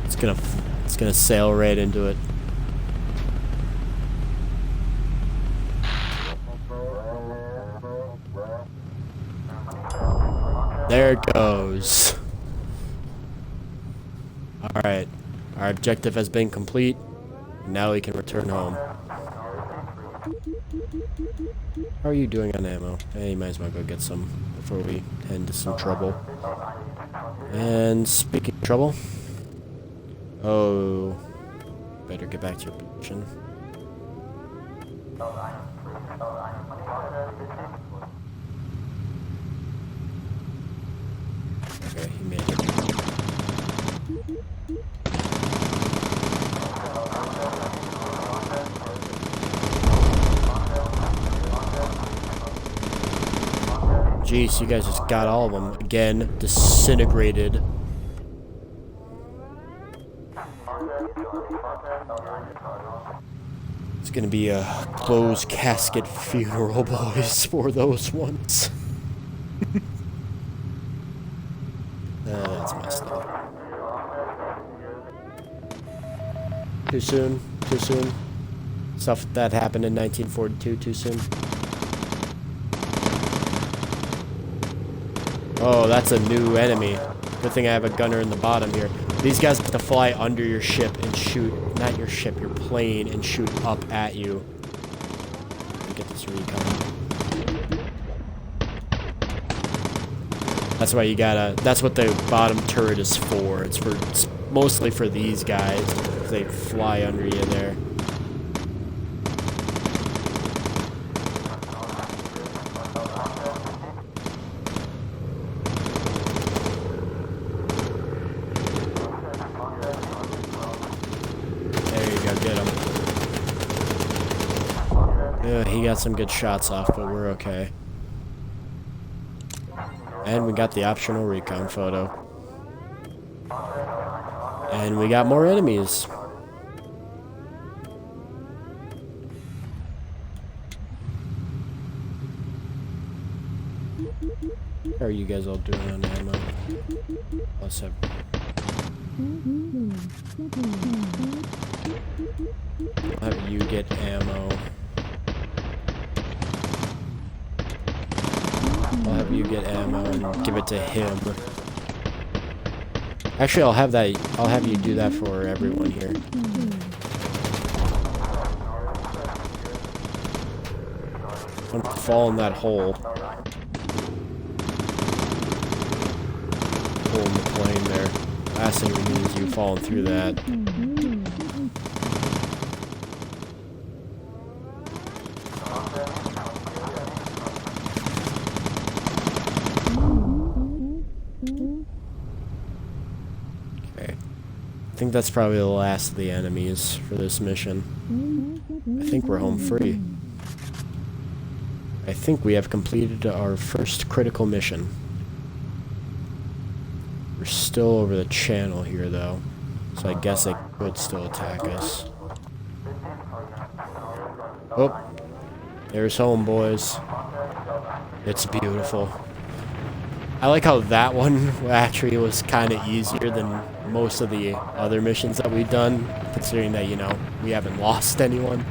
It's gonna sail right into it. There it goes. Alright. Our objective has been complete. Now we can return home. How are you doing on ammo? Hey, you might as well go get some before we head into some trouble. And speaking of trouble... Oh... Better get back to your position. Okay, he made it. Jeez, you guys just got all of them. Again, disintegrated. It's gonna be a closed casket funeral, boys, for those ones. That's messed up. Too soon? Too soon? Stuff that happened in 1942, too soon? Oh, that's a new enemy. Good thing I have a gunner in the bottom here. These guys have to fly under your ship and shoot, not your ship, your plane, and shoot up at you. Let me get this recon. That's why you gotta, that's what the bottom turret is for. It's mostly for these guys. They fly under you there. He got some good shots off, but we're okay. And we got the optional recon photo. And we got more enemies. How are you guys all doing on ammo? Let's have... I'll have you get ammo. I'll have you get ammo and give it to him. Actually, I'll have you do that for everyone here. Don't fall in that hole. Hole in the plane there. Last thing we need is you falling through that. I think that's probably the last of the enemies for this mission. I think we're home free. I think we have completed our first critical mission. We're still over the channel here though, so I guess they could still attack us. Oh, there's home, boys. It's beautiful. I like how that one actually was kind of easier than most of the other missions that we've done, considering that, you know, we haven't lost anyone.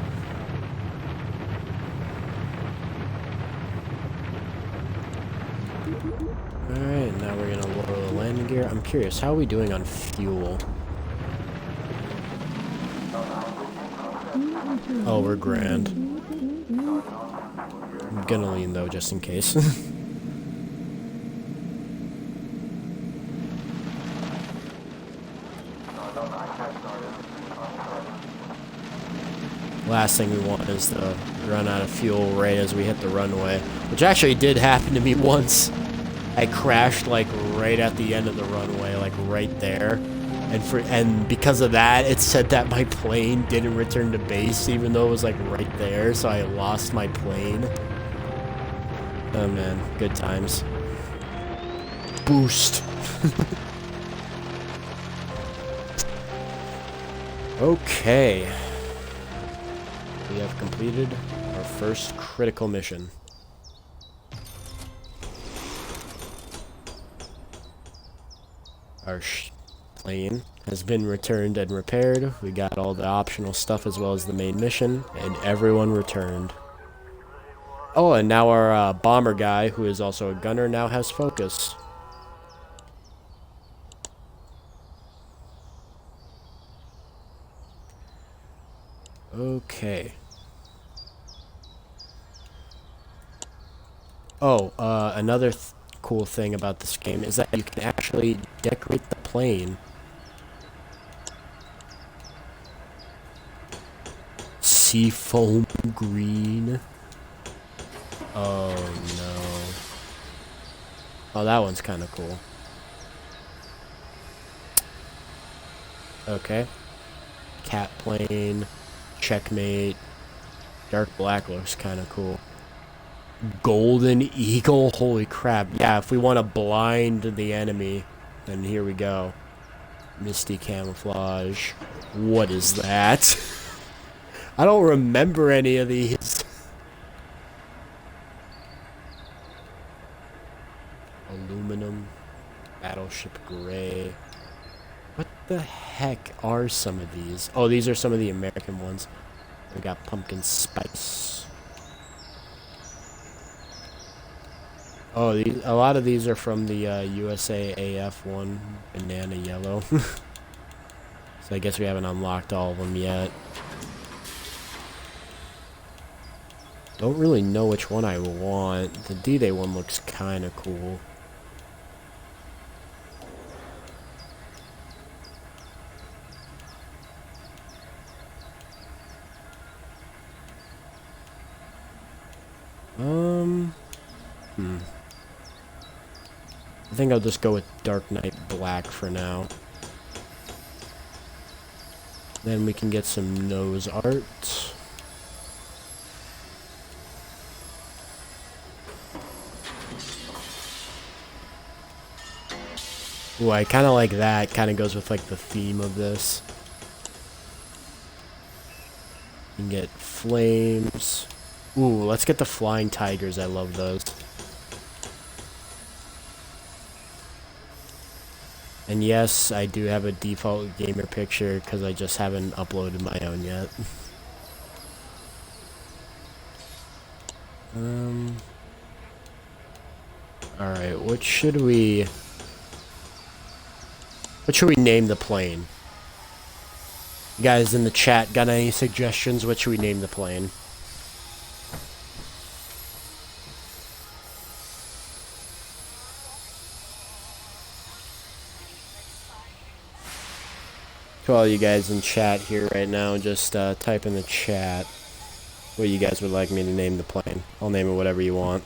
Alright, now we're gonna lower the landing gear. I'm curious, how are we doing on fuel? Oh, we're grand. I'm gonna lean though, just in case. Last thing we want is to run out of fuel right as we hit the runway, which actually did happen to me once. I crashed like right at the end of the runway, like right there, and because of that, it said that my plane didn't return to base, even though it was like right there. So I lost my plane. Oh man, good times. Boost. Okay. We have completed our first critical mission. Our plane has been returned and repaired. We got all the optional stuff as well as the main mission, and everyone returned. Oh, and now our bomber guy, who is also a gunner, now has focus. Okay. Oh, another cool thing about this game is that you can actually decorate the plane. Seafoam green. Oh no. Oh, that one's kind of cool. Okay. Cat plane. Checkmate. Dark black looks kind of cool. Golden eagle, holy crap. Yeah, if we want to blind the enemy, then here we go. Misty camouflage. What is that? I don't remember any of these. Aluminum. Battleship gray. What the heck are some of these? Oh, these are some of the American ones. We got pumpkin spice. Oh, a lot of these are from the USAAF one, banana yellow. So I guess we haven't unlocked all of them yet. Don't really know which one I want. The D-Day one looks kind of cool. I think I'll just go with Dark Knight Black for now. Then we can get some nose art. Ooh, I kind of like that. Kind of goes with like the theme of this. You can get flames. Ooh, let's get the flying tigers. I love those. And yes, I do have a default gamer picture because I just haven't uploaded my own yet. Alright, what should we name the plane? You guys in the chat got any suggestions? What should we name the plane? To all you guys in chat here right now, just type in the chat what you guys would like me to name the plane. I'll name it whatever you want.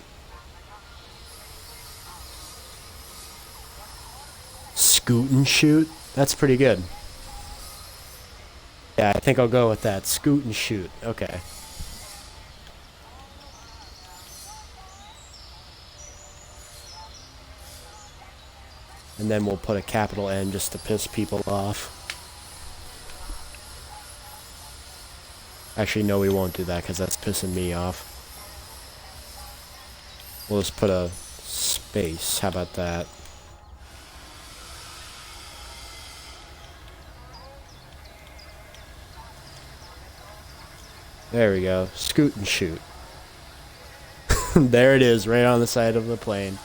Scoot and shoot? That's pretty good. Yeah, I think I'll go with that. Scoot and shoot. Okay. And then we'll put a capital N just to piss people off. Actually, no, we won't do that because that's pissing me off. We'll just put a space. How about that? There we go. Scoot and shoot. There it is, right on the side of the plane.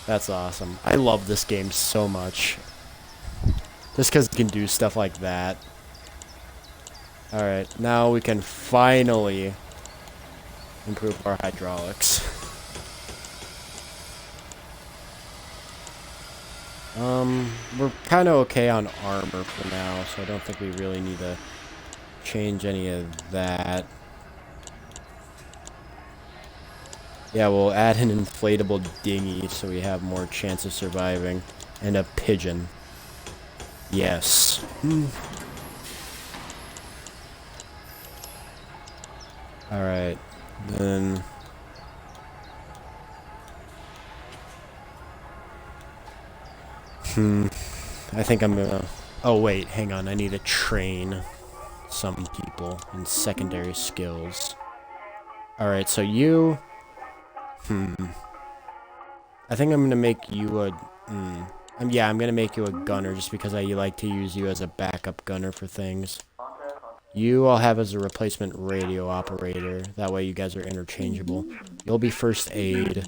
That's awesome. I love this game so much. Just because it can do stuff like that. Alright, now we can finally improve our hydraulics. We're kind of okay on armor for now, so I don't think we really need to change any of that. Yeah, we'll add an inflatable dinghy so we have more chance of surviving. And a pigeon. Yes. Alright, then... I think I'm gonna... Oh wait, hang on, I need to train some people in secondary skills. Alright, so you... I think I'm gonna make you a... yeah, I'm gonna make you a gunner just because I like to use you as a backup gunner for things. You I'll have as a replacement radio operator. That way you guys are interchangeable. You'll be first aid,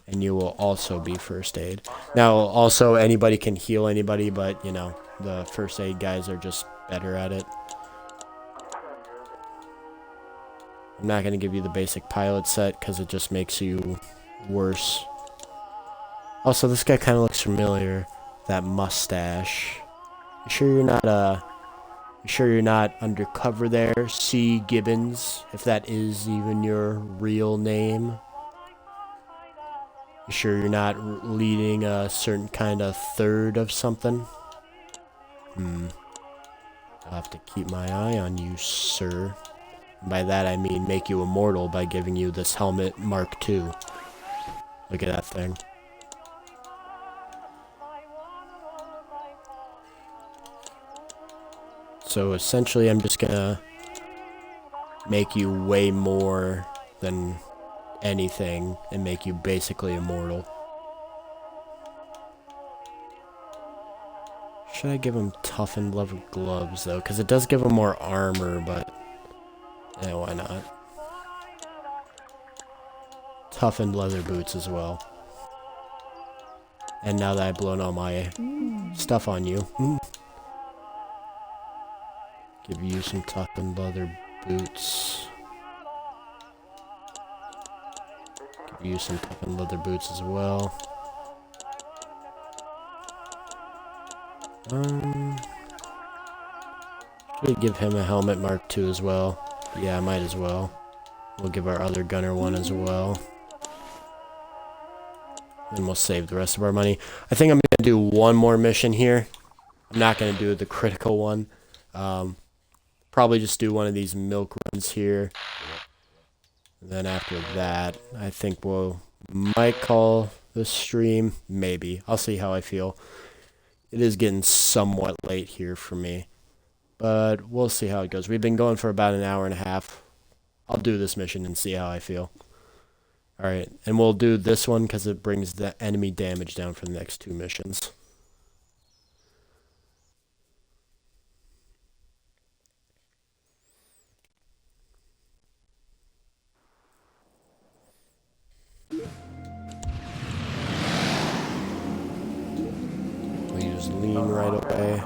and you will also be first aid. Now, also, anybody can heal anybody, but, you know, the first aid guys are just better at it. I'm not going to give you the basic pilot set, because it just makes you worse. Also, this guy kind of looks familiar. That mustache. You sure you're not undercover there, C. Gibbons, if that is even your real name? You sure you're not leading a certain kind of third of something? I'll have to keep my eye on you, sir. By that I mean make you immortal by giving you this helmet Mark II. Look at that thing. So essentially I'm just gonna make you way more than anything and make you basically immortal. Should I give him toughened leather gloves though? Because it does give him more armor, but yeah, why not? Toughened leather boots as well. And now that I've blown all my stuff on you, give you some toughened leather boots. Give you some toughened leather boots as well. Should give him a helmet Mark II as well. Yeah, I might as well. We'll give our other gunner one as well. Then we'll save the rest of our money. I think I'm going to do one more mission here. I'm not going to do the critical one. Probably just do one of these milk runs here. And then after that, I think we'll might call this stream. Maybe. I'll see how I feel. It is getting somewhat late here for me. But we'll see how it goes. We've been going for about an hour and a half. I'll do this mission and see how I feel. Alright, and we'll do this one because it brings the enemy damage down for the next two missions. We just lean right away.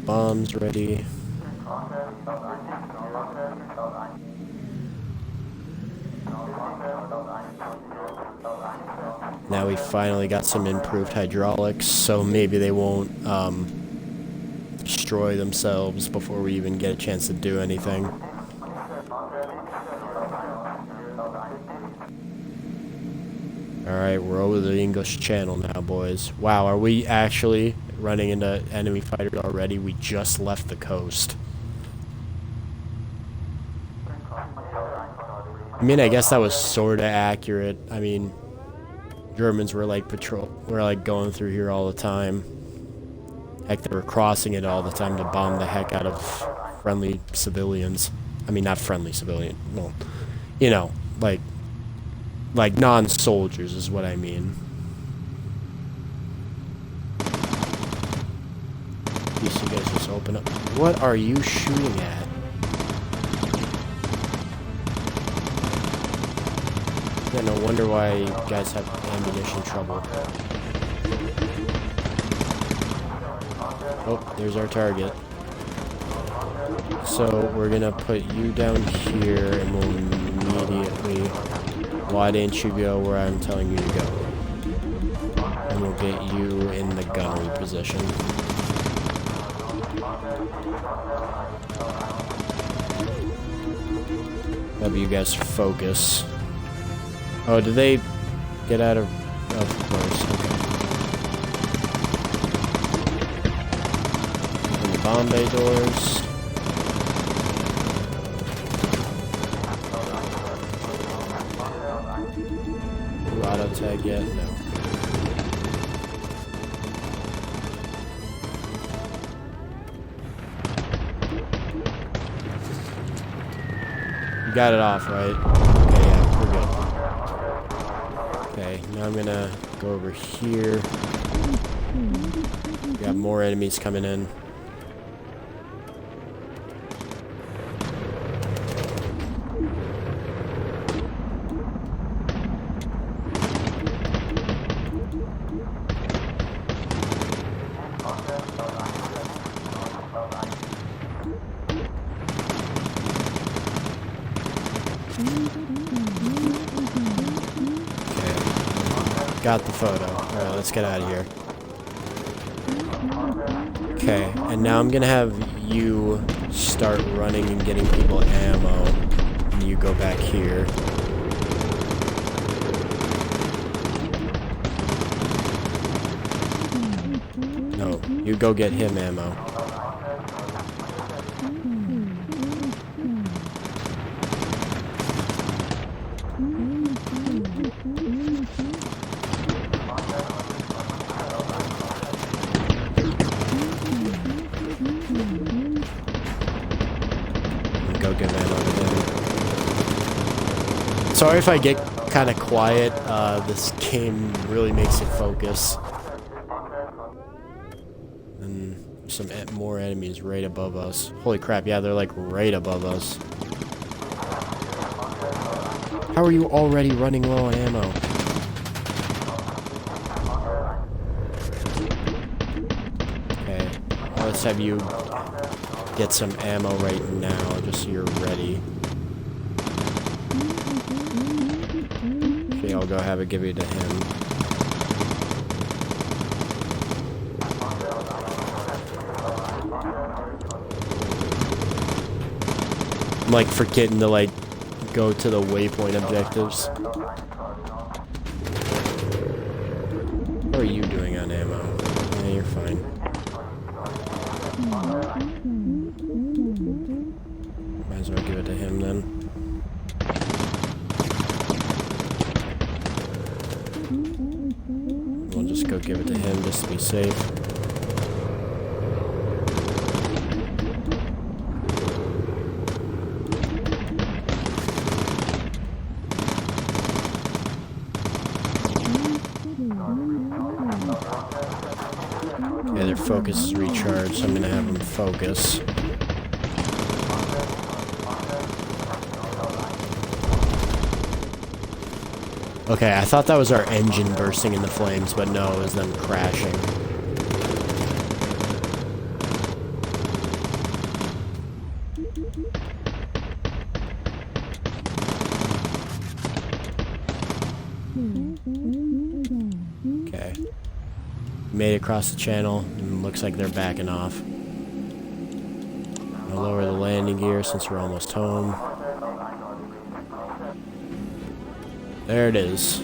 Bombs ready. Now we finally got some improved hydraulics, so maybe they won't destroy themselves before we even get a chance to do anything. Alright, we're over the English Channel now, boys. Wow, are we actually running into enemy fighters already? We just left the coast. I mean, I guess that was sort of accurate. I mean, Germans were like going through here all the time. Heck, they were crossing it all the time to bomb the heck out of friendly civilians. I mean, not friendly civilian. Well, you know, like non-soldiers is what I mean. These two guys just open up. What are you shooting at? Yeah, no wonder why you guys have ammunition trouble. Oh, there's our target. So we're gonna put you down here and we'll immediately... Why didn't you go where I'm telling you to go? And we'll get you in the gunnery position. Have you guys focus. Oh, did they get out of... Of course, okay. Open the bomb bay doors. Auto tag yet? No. You got it off, right? Okay, yeah, we're good. Okay, now I'm gonna go over here. Got more enemies coming in. Got the photo. Alright, let's get out of here. Okay, and now I'm gonna have you start running and getting people ammo. And you go back here. No, you go get him ammo. Sorry if I get kind of quiet. This game really makes it focus. And some more enemies right above us. Holy crap, yeah, they're like right above us. How are you already running low on ammo? Okay, let's have you get some ammo right now, just so you're ready. Okay, I'll go give it to him. I'm like forgetting to like go to the waypoint objectives. How are you doing on ammo? Yeah, you're fine. Might as well give it to him then. We'll just go give it to him just to be safe. Yeah, their focus is recharged, so I'm gonna have them focus. Okay, I thought that was our engine bursting into flames, but no, it was them crashing. Okay. Made it across the channel, and looks like they're backing off. I'll lower the landing gear since we're almost home. There it is.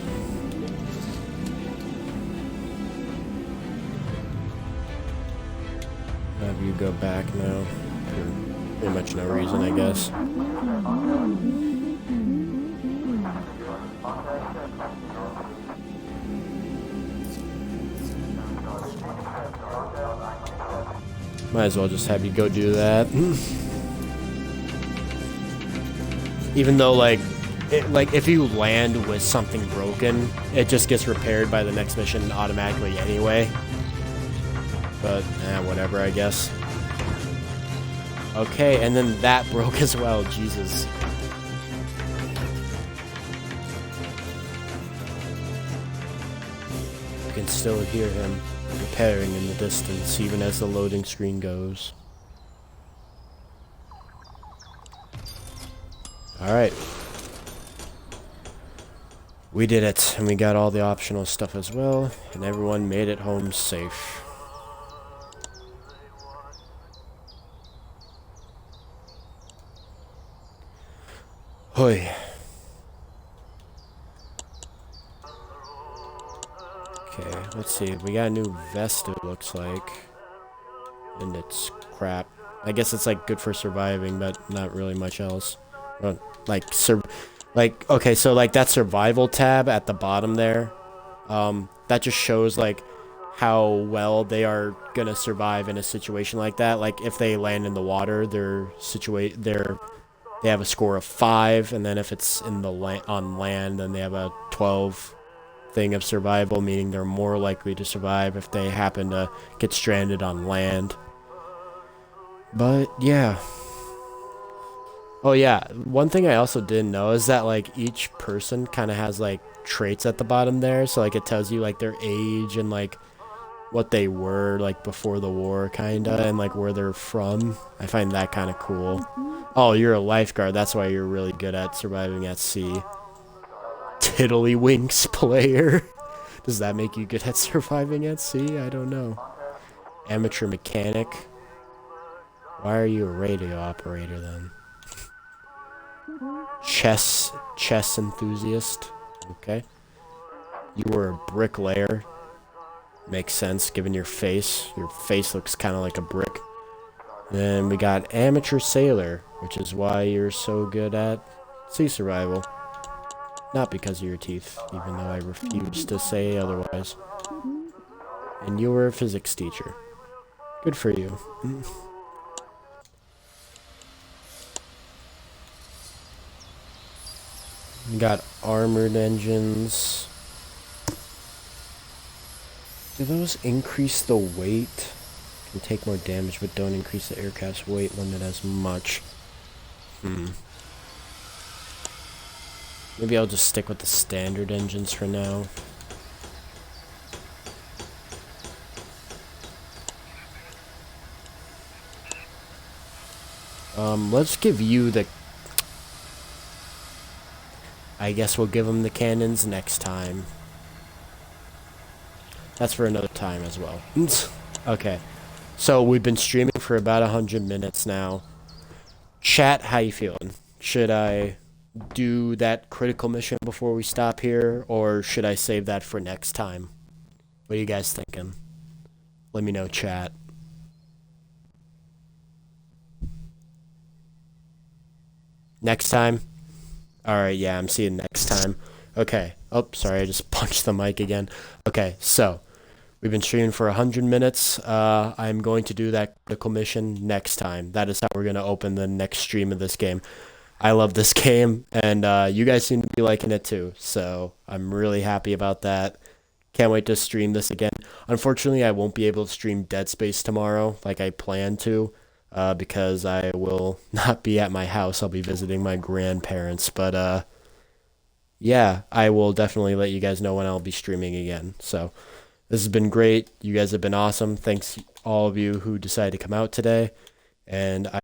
Have you go back now? For pretty much no reason, I guess. Might as well just have you go do that. Even though, like, if you land with something broken, it just gets repaired by the next mission automatically anyway. But, whatever, I guess. Okay, and then that broke as well, Jesus. You can still hear him repairing in the distance, even as the loading screen goes. Alright. We did it, and we got all the optional stuff as well, and everyone made it home safe. Hoy. Okay, let's see. We got a new vest, it looks like. And it's crap. I guess it's like good for surviving, but not really much else. Okay, so like that survival tab at the bottom there, that just shows like how well they are gonna survive in a situation like that. Like if they land in the water, they have a score of 5, and then if it's in the on land, then they have a 12 thing of survival, meaning they're more likely to survive if they happen to get stranded on land. But yeah. Oh yeah, one thing I also didn't know is that like each person kind of has like traits at the bottom there, so like it tells you like their age and like what they were like before the war kinda, and like where they're from. I find that kind of cool. Oh, you're a lifeguard, that's why you're really good at surviving at sea. Tiddlywinks player. Does that make you good at surviving at sea? I don't know. Amateur mechanic. Why are you a radio operator then? Chess enthusiast. Okay. You were a bricklayer. Makes sense given your face. Your face looks kind of like a brick. Then we got amateur sailor, which is why you're so good at sea survival. Not because of your teeth, even though I refuse to say otherwise. And you were a physics teacher. Good for you. We got armored engines. Do those increase the weight? Can take more damage, but don't increase the aircraft's weight limit as much. Maybe I'll just stick with the standard engines for now. Let's give you the... I guess we'll give them the cannons next time. That's for another time as well. Okay. So we've been streaming for about 100 minutes now. Chat, how you feeling? Should I do that critical mission before we stop here, or should I save that for next time? What are you guys thinking? Let me know, chat. Next time? Alright, yeah, I'm seeing next time. Okay. Oh, sorry, I just punched the mic again. Okay, so we've been streaming for 100 minutes. I'm going to do that critical mission next time. That is how we're going to open the next stream of this game. I love this game, and you guys seem to be liking it too, so I'm really happy about that. Can't wait to stream this again. Unfortunately, I won't be able to stream Dead Space tomorrow like I planned to, because I will not be at my house. I'll be visiting my grandparents, but yeah, I will definitely let you guys know when I'll be streaming again. So this has been great. You guys have been awesome. Thanks all of you who decided to come out today, and I